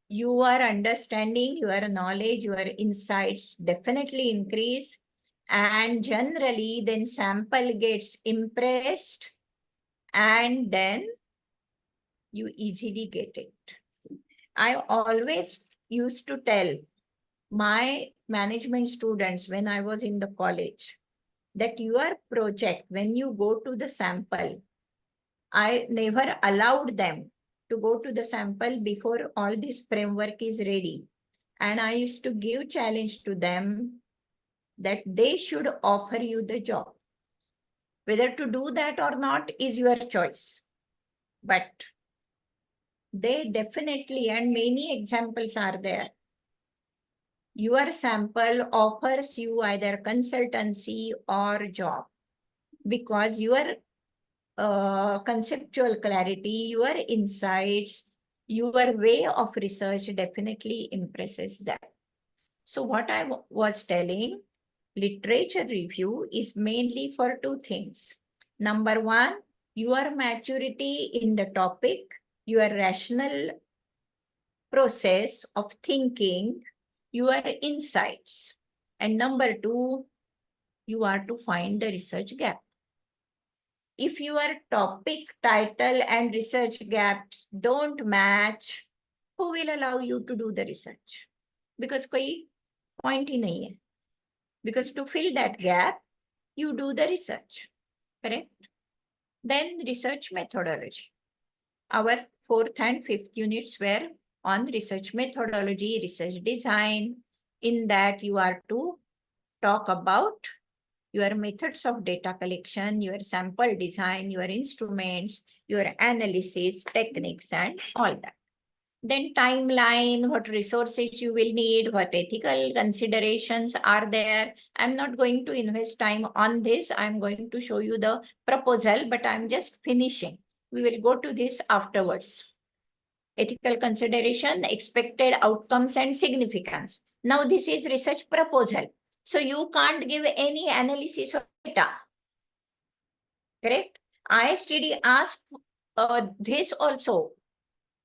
Your understanding, your knowledge, your insights definitely increase. And generally, then sample gets impressed and then you easily get it. I always used to tell my management students when I was in the college that your project, when you go to the sample, I never allowed them to go to the sample before all this framework is ready. And I used to give challenge to them that they should offer you the job. Whether to do that or not is your choice. But they definitely, and many examples are there. Your sample offers you either consultancy or job because your conceptual clarity, your insights, your way of research definitely impresses them. So what I was telling, literature review is mainly for two things. Number one, your maturity in the topic, your rational process of thinking, your insights. And number two, you are to find the research gap. If your topic, title, and research gaps don't match, who will allow you to do the research? Because koi point hi nahi hai. Because to fill that gap, you do the research, correct? Then research methodology. Our fourth and fifth units were on research methodology, research design. In that you are to talk about your methods of data collection, your sample design, your instruments, your analysis techniques, and all that. Then timeline, what resources you will need, what ethical considerations are there. I'm not going to invest time on this. I'm going to show you the proposal, but I'm just finishing. We will go to this afterwards. Ethical consideration, expected outcomes, and significance. Now this is research proposal. So you can't give any analysis of data. Correct? ISTD asked this also,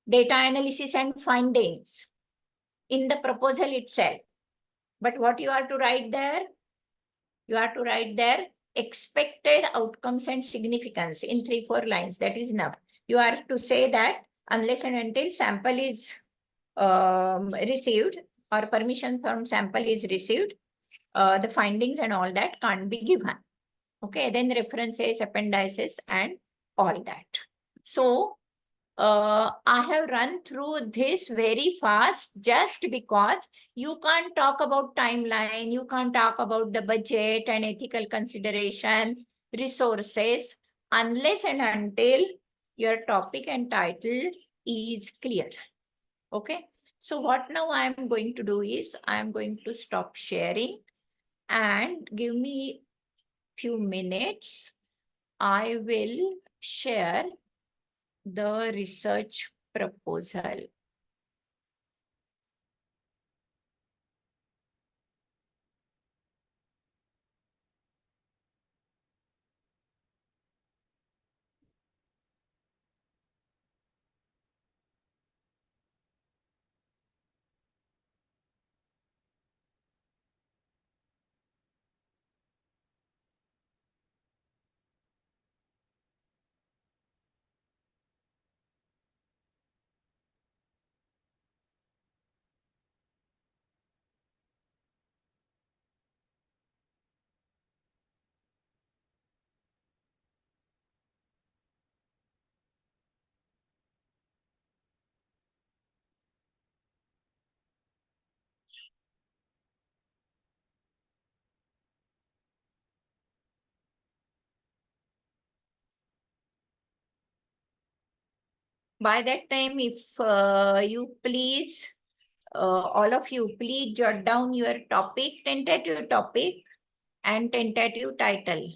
data analysis and findings in the proposal itself. But what you are to write there? You are to write there expected outcomes and significance in 3-4 lines. That is enough. You are to say that unless and until sample is received or permission from sample is received, the findings and all that can't be given. Okay, then references, appendices, and all that. So I have run through this very fast just because you can't talk about timeline, you can't talk about the budget and ethical considerations, resources, unless and until your topic and title is clear. Okay, so what now I am going to do is I am going to stop sharing and give me few minutes. I will share the research proposal. By that time, if you please, all of you, please jot down your topic, tentative topic and tentative title.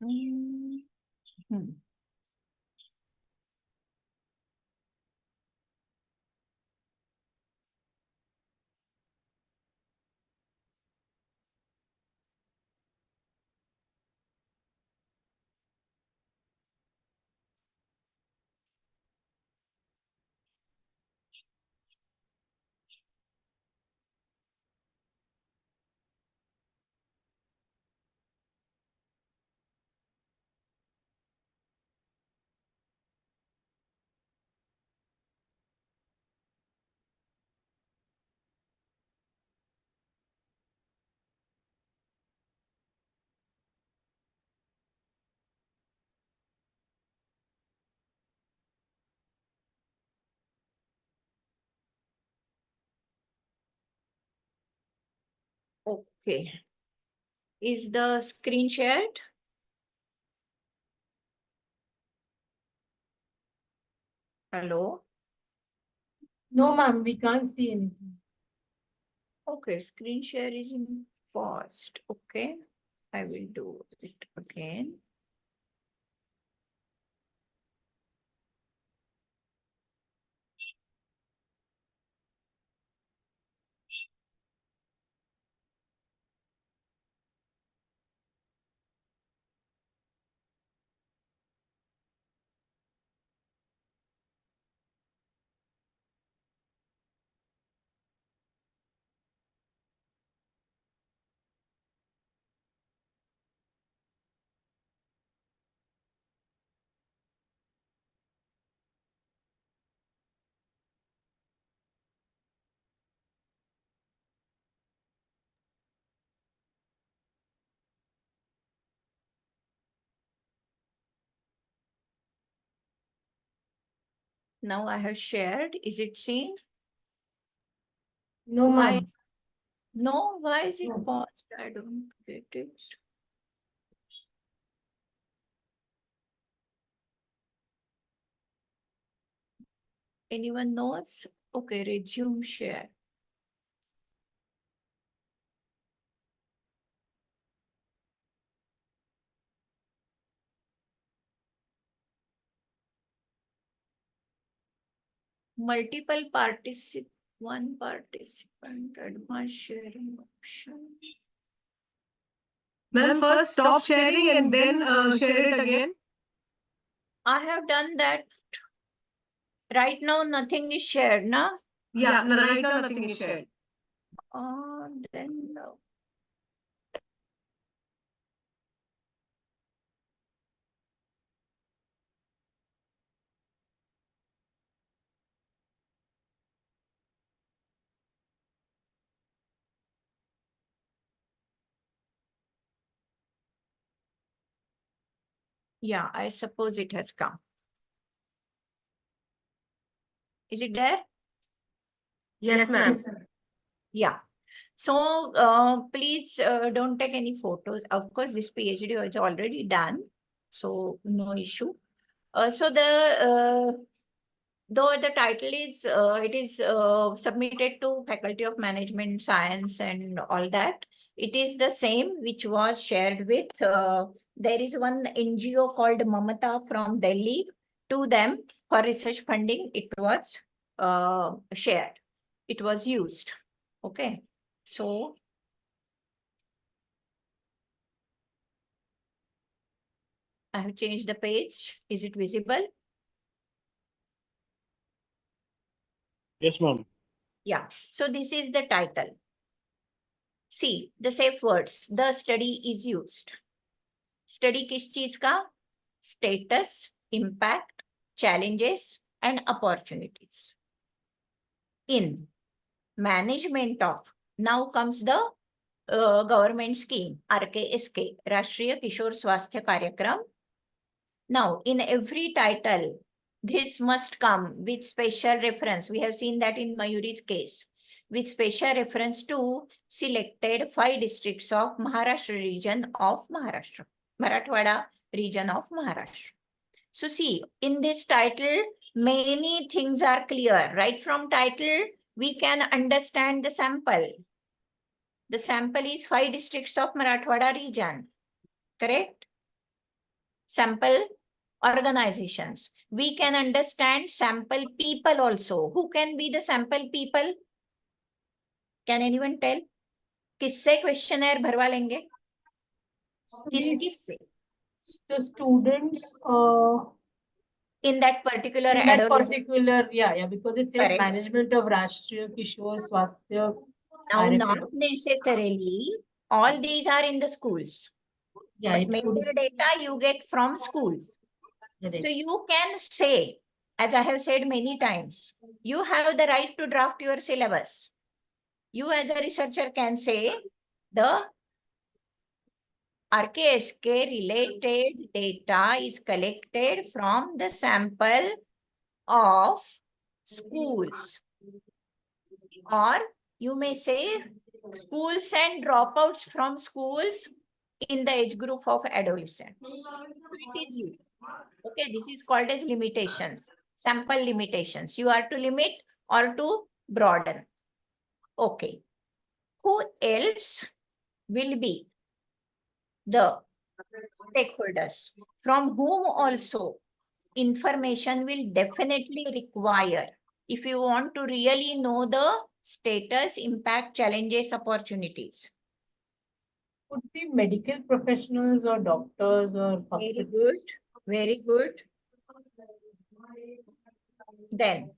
Hmm. Okay. Is the screen shared? Hello? No, ma'am, we can't see anything. Okay, screen share is in paused. Okay, I will do it again. Now I have shared. Is it seen? No, Why? ma'am. No, why is it No. paused? I don't get it. Anyone knows? Okay, resume share. Multiple one participant, advanced sharing option. Ma'am, first stop sharing and then share it again. I have done that. Right now, nothing is shared, na? Yeah, no, right now nothing is shared. Then yeah, I suppose it has come. Is it there? Yes, ma'am. Yeah. So please don't take any photos. Of course, this PhD is already done, so no issue. So though the title is it is submitted to Faculty of Management Science and all that, it is the same which was shared with. There is one NGO called Mamata from Delhi. To them for research funding, it was shared. It was used. Okay. So I have changed the page. Is it visible? Yes, ma'am. Yeah. So this is the title. See, the safe words. The study is used. Study किस चीज का? Status, impact, challenges, and opportunities. In management of. Now comes the government scheme, RKSK, Rashtriya Kishore Swasthya Karyakram. Now, in every title, this must come with special reference. We have seen that in Mayuri's case, with special reference to selected 5 districts of Maharashtra region of Maharashtra, Marathwada region of Maharashtra. So see, in this title, many things are clear. Right from title, we can understand the sample. The sample is 5 districts of Marathwada region, correct? sample organizations. We can understand sample people also. Who can be the sample people? Can anyone tell? किससे questionnaire भरवा लेंगे? So किस the students in that particular in that adolescent? particular, yeah, because it says Correct. management of Rashtriya Kishore Swasthya Now, कार्यक्रम. not necessarily all these are in the schools. Yeah, But it could major data you get from schools. Correct. So you can say, as I have said many times, you have the right to draft your syllabus. You as a researcher can say the RKSK related data is collected from the sample of schools. Or you may say schools and dropouts from schools in the age group of adolescents. So it is you. Okay, this is called as limitations, sample limitations. You are to limit or to broaden. Okay. Who else will be the stakeholders from whom also information will definitely require if you want to really know the status, impact, challenges, opportunities? Could be medical professionals or doctors or Very good. hospitals. Very good. Then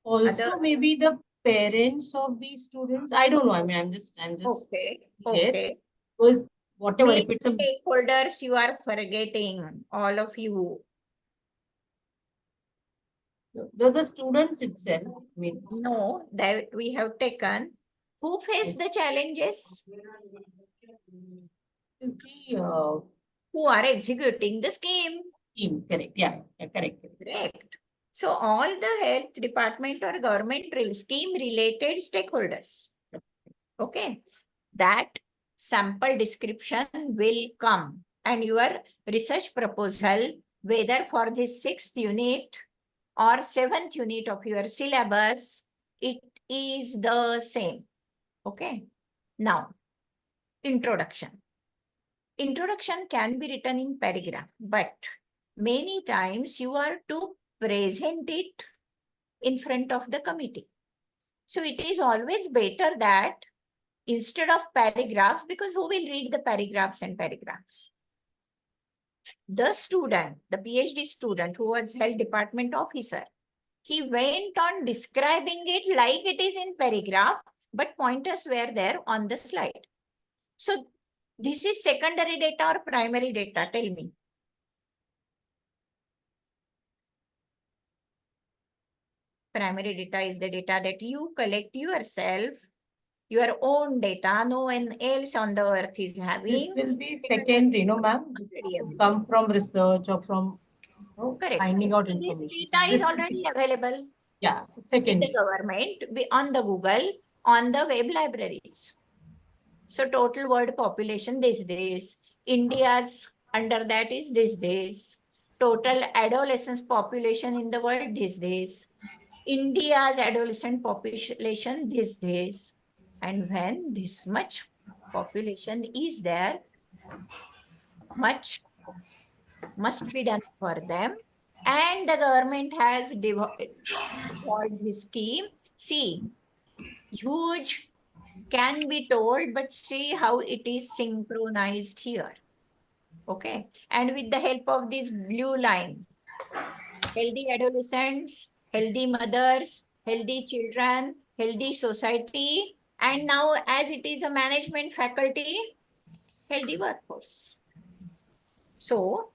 Also, other. maybe the parents of these students. I don't know. I mean, I'm just Okay. here Okay. because whatever, if Which it's a stakeholders you are forgetting, all of you? the students itself. I mean, No, that we have taken. Who face the challenges? is the Who are executing the scheme? team correct? Yeah, correct. Correct. So all the health department or government scheme related stakeholders. Okay. That sample description will come and your research proposal, whether for this 6th unit or 7th unit of your syllabus, it is the same. Okay. Now, introduction. Introduction can be written in paragraph, but many times you are to present it in front of the committee. So it is always better that instead of paragraphs, because who will read the paragraphs and paragraphs? The student, the PhD student who was health department officer, he went on describing it like it is in paragraph, but pointers were there on the slide. So this is secondary data or primary data? Tell me. Primary data is the data that you collect yourself, your own data. No one else on the earth is having. This will be secondary, no, ma'am. This will come from research or from Correct. finding out So information. this data is will already be, available. yeah, so In the secondary. government, on the Google, on the web libraries. So total world population this. India's under that is this. Total adolescence population in the world this. India's adolescent population this. And when this much population is there, much must be done for them. And the government has developed this scheme. See, huge can be told, but see how it is synchronized here. Okay. And with the help of this blue line, healthy adolescents, healthy mothers, healthy children, healthy society, and now as it is a management faculty, healthy workforce. So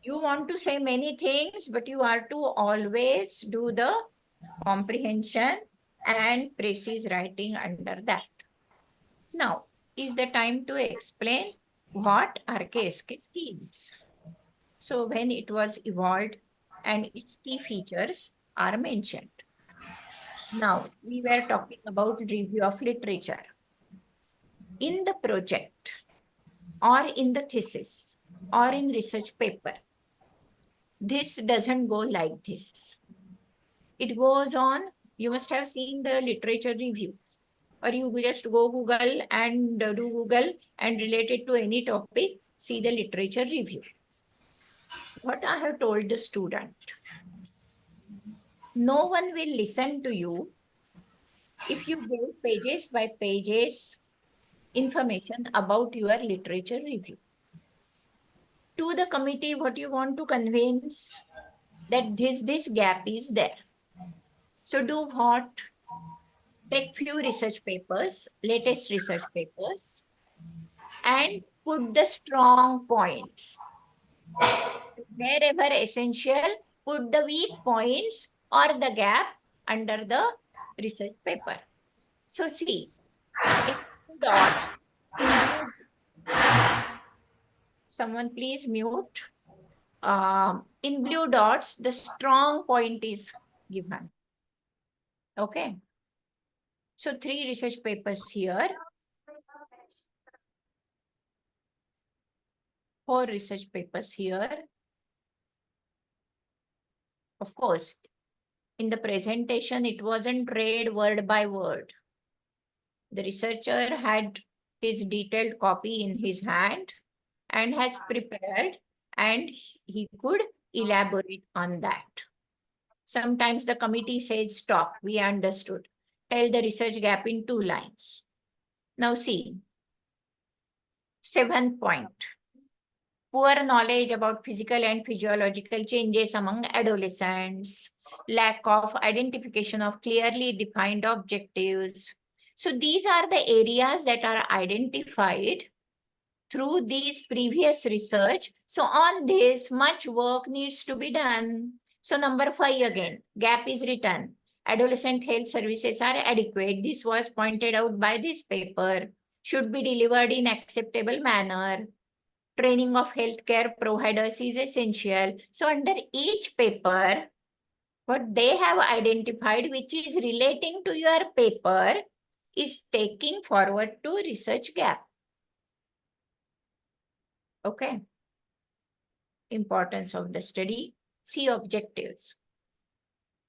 you want to say many things, but you are to always do the comprehension and precise writing under that. Now is the time to explain what RKSK schemes. So when it was evolved and its key features are mentioned. Now we were talking about review of literature. In the project or in the thesis or in research paper, this doesn't go like this. It goes on, you must have seen the literature reviews, or you just go Google and do Google and relate it to any topic, see the literature review. what I have told the student. No one will listen to you if you give pages by pages information about your literature review. To the committee, what you want to convince that this gap is there. So do what? Take few research papers, latest research papers, and put the strong points. Wherever essential, put the weak points or the gap under the research paper. So see, in blue dots, in blue, someone please mute. In blue dots, the strong point is given. Okay. So 3 research papers here. 4 research papers here. Of course, in the presentation, it wasn't read word by word. The researcher had his detailed copy in his hand and has prepared, and he could elaborate on that. Sometimes the committee says, stop, we understood. Tell the research gap in 2 lines. Now see, 7th point. Poor knowledge about physical and physiological changes among adolescents, lack of identification of clearly defined objectives. So these are the areas that are identified through these previous research. So on this, much work needs to be done. So number 5 again, gap is written. Adolescent health services are adequate. This was pointed out by this paper. Should be delivered in acceptable manner. Training of healthcare providers is essential. So under each paper, what they have identified, which is relating to your paper, is taking forward to research gap. Okay. Importance of the study. See objectives.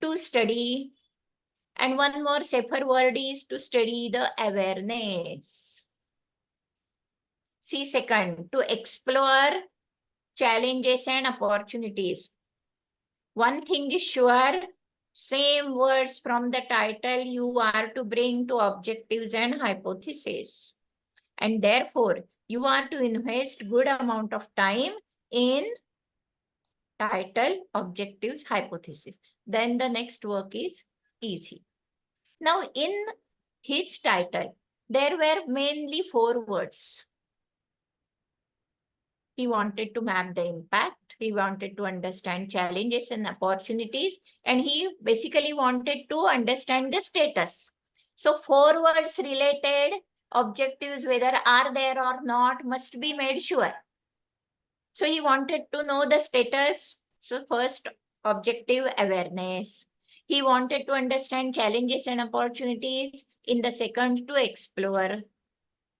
To study, and one more safer word is to study the awareness. See second, to explore challenges and opportunities. One thing is sure, same words from the title you are to bring to objectives and hypotheses. And therefore, you are to invest good amount of time in title, objectives, hypothesis. Then the next work is easy. Now in his title, there were mainly 4 words. He wanted to map the impact. He wanted to understand challenges and opportunities. And he basically wanted to understand the status. So 4 words related objectives, whether are there or not, must be made sure. So he wanted to know the status. So first, objective awareness. He wanted to understand challenges and opportunities. In the second, to explore.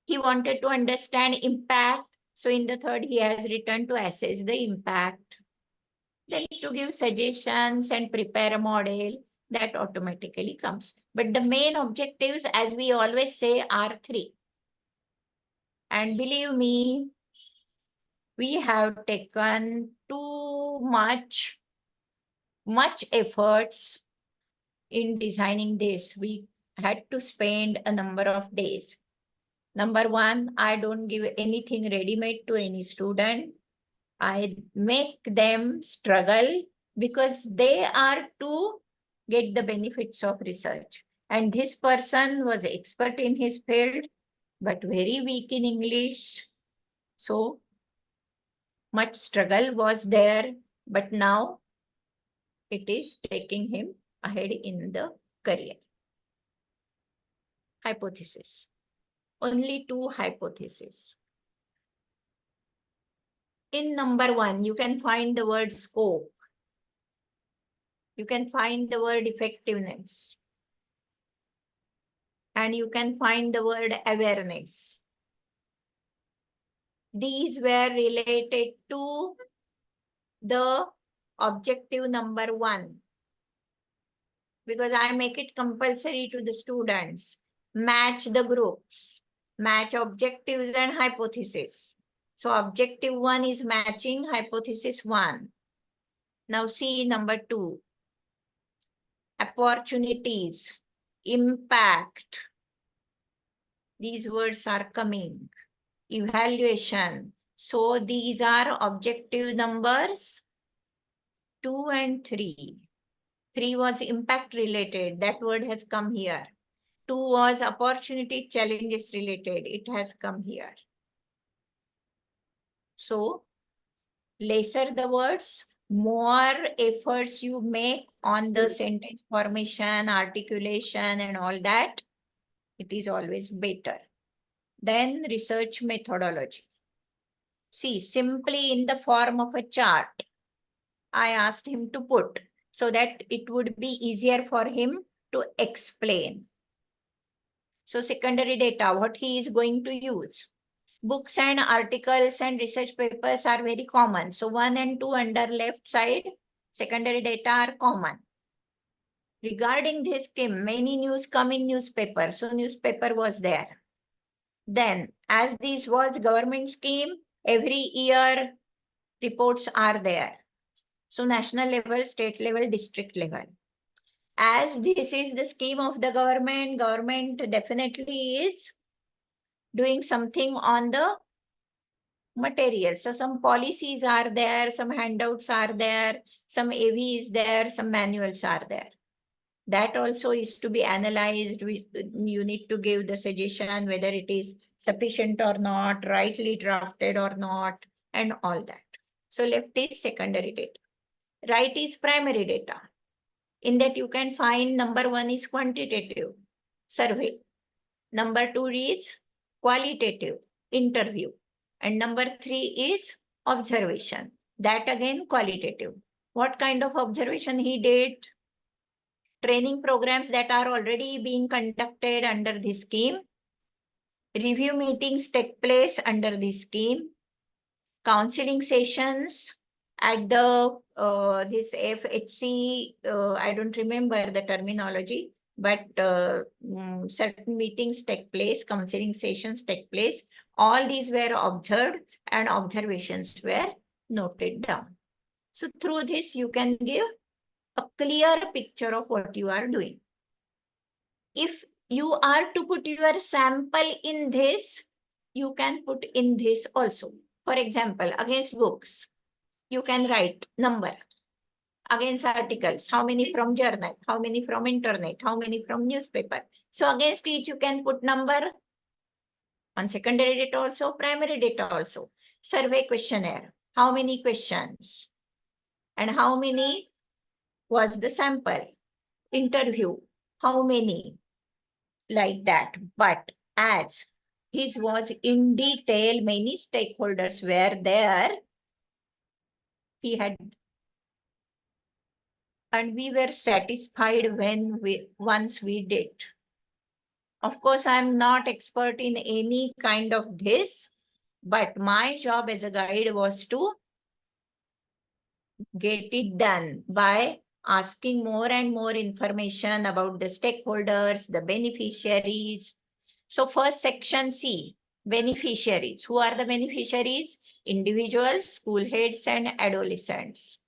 He wanted to understand impact. So in the third, he has written to assess the impact. Then to give suggestions and prepare a model, that automatically comes. But the main objectives, as we always say, are 3. And believe me, we have taken too much efforts in designing this. We had to spend a number of days. Number 1, I don't give anything ready-made to any student. I make them struggle because they are to get the benefits of research. And this person was expert in his field, but very weak in English. So much struggle was there, but now it is taking him ahead in the career. Hypothesis. Only 2 hypotheses. In number 1, you can find the word scope. You can find the word effectiveness. And you can find the word awareness. These were related to the objective number 1. Because I make it compulsory to the students. Match the groups. Match objectives and hypothesis. So objective 1 is matching hypothesis 1. Now see number 2. Opportunities, impact. These words are coming. Evaluation. So these are objective numbers 2 and 3. 3 was impact related. That word has come here. 2 was opportunity challenges related. It has come here. So lesser the words, more efforts you make on the sentence formation, articulation, and all that, it is always better. Then research methodology. See, simply in the form of a chart, I asked him to put so that it would be easier for him to explain. So secondary data, what he is going to use. Books and articles and research papers are very common. So 1 and 2 under left side, secondary data are common. Regarding this scheme, many news come in newspaper. So newspaper was there. Then as this was government scheme, every year reports are there. So national level, state level, district level. As this is the scheme of the government definitely is doing something on the material. So some policies are there, some handouts are there, some AV is there, some manuals are there. That also is to be analyzed. You need to give the suggestion whether it is sufficient or not, rightly drafted or not, and all that. So left is secondary data. Right is primary data. In that you can find number 1 is quantitative, survey. Number 2 is qualitative, interview. And number 3 is observation. That again qualitative. What kind of observation he did? Training programs that are already being conducted under this scheme. Review meetings take place under this scheme. Counseling sessions at the this FHC, I don't remember the terminology, but certain meetings take place, counseling sessions take place. All these were observed and observations were noted down. So through this, you can give a clear picture of what you are doing. If you are to put your sample in this, you can put in this also. For example, against books, you can write number. Against articles, how many from journal, how many from internet, how many from newspaper. So against each, you can put number on secondary data also, primary data also. Survey questionnaire, how many questions and how many was the sample. Interview, how many, like that. But as his was in detail, many stakeholders were there. He had, and we were satisfied when once we did. Of course, I'm not expert in any kind of this, but my job as a guide was to get it done by asking more and more information about the stakeholders, the beneficiaries. So first section C, beneficiaries. Who are the beneficiaries? Individuals, school heads, and adolescents.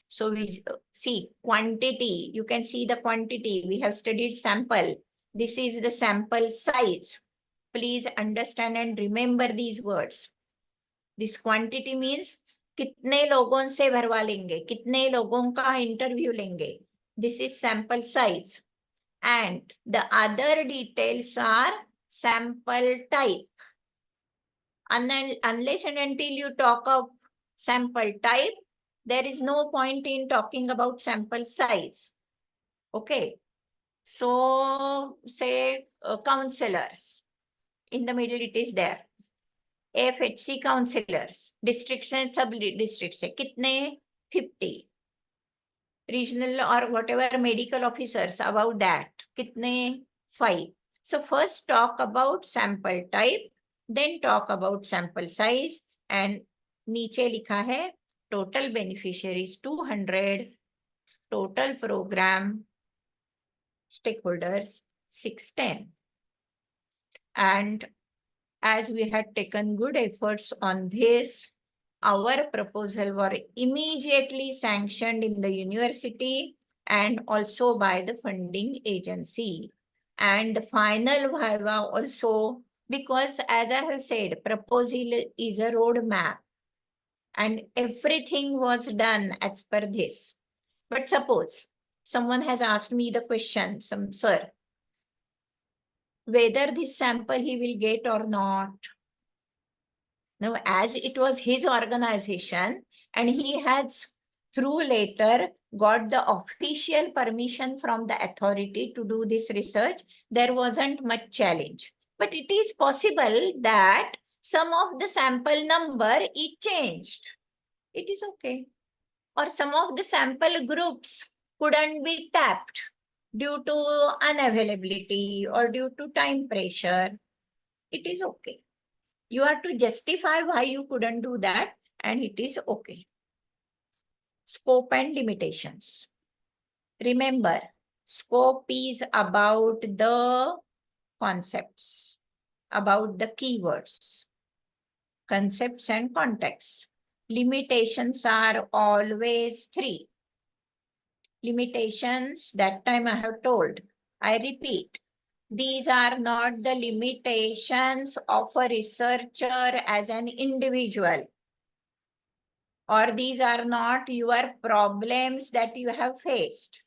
So we see quantity. You can see the quantity. We have studied sample. This is the sample size. Please understand and remember these words. This quantity means कितने लोगों से भरवा लेंगे, कितने लोगों का interview लेंगे. This is sample size. And the other details are sample type. Unless and until you talk of sample type, there is no point in talking about sample size. Okay. So say counselors. In the middle it is there. FHC counselors. Districts and sub-districts से कितने? 50. Regional or whatever medical officers, about that. कितने? 5. So first talk about sample type, then talk about sample size, and नीचे लिखा है total beneficiaries 200, total program stakeholders 610. And as we had taken good efforts on this, our proposal were immediately sanctioned in the university and also by the funding agency. And the final viva also, because as I have said, proposal is a roadmap and everything was done as per this. But suppose someone has asked me the question, sir, whether this sample he will get or not. Now, as it was his organization and he has through later got the official permission from the authority to do this research, there wasn't much challenge. But it is possible that some of the sample number is changed. It is okay. Or some of the sample groups couldn't be tapped due to unavailability or due to time pressure. It is okay. You have to justify why you couldn't do that, and it is okay. Scope and limitations. Remember, scope is about the concepts, about the keywords, concepts and contexts. Limitations are always 3. Limitations, that time I have told. I repeat, these are not the limitations of a researcher as an individual. Or these are not your problems that you have faced.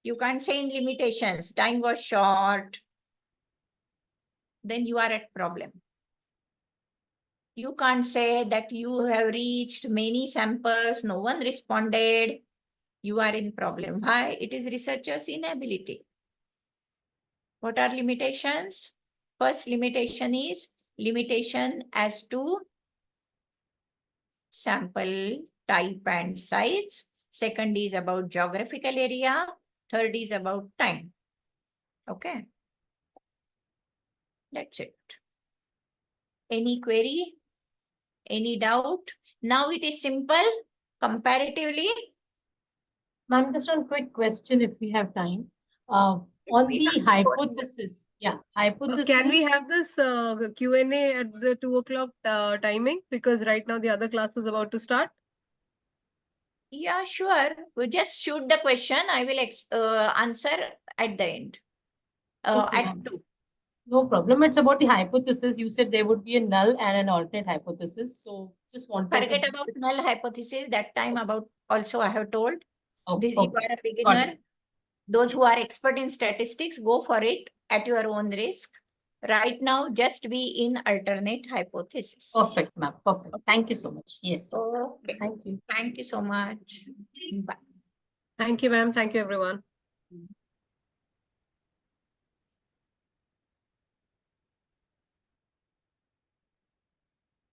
You can't say in limitations, time was short. Then you are at problem. You can't say that you have reached many samples, no one responded. You are in problem. Why? It is researcher's inability. What are limitations? First limitation is limitation as to sample type and size. Second is about geographical area. Third is about time. Okay. That's it. Any query? Any doubt? Now it is simple comparatively. Ma'am, just one quick question if we have time. Yes, On we the have. hypothesis, hypothesis. Can we have this Q&A at the 2 o'clock timing? Because right now the other class is about to start. Yeah, sure. We just shoot the question. I will answer at the end. Okay, At ma'am. 2. No problem. It's about the hypothesis. You said there would be a null and an alternate hypothesis. So just wanted Forget to... about null hypothesis. That time about also I have told. Oh, This okay. you are a Got beginner. it. Those who are expert in statistics, go for it at your own risk. Right now, just be in alternate hypothesis. Perfect, ma'am. Perfect. Thank you so much. Yes. Okay. Thank you. Thank you so much. Bye. Thank you, ma'am. Thank you, everyone.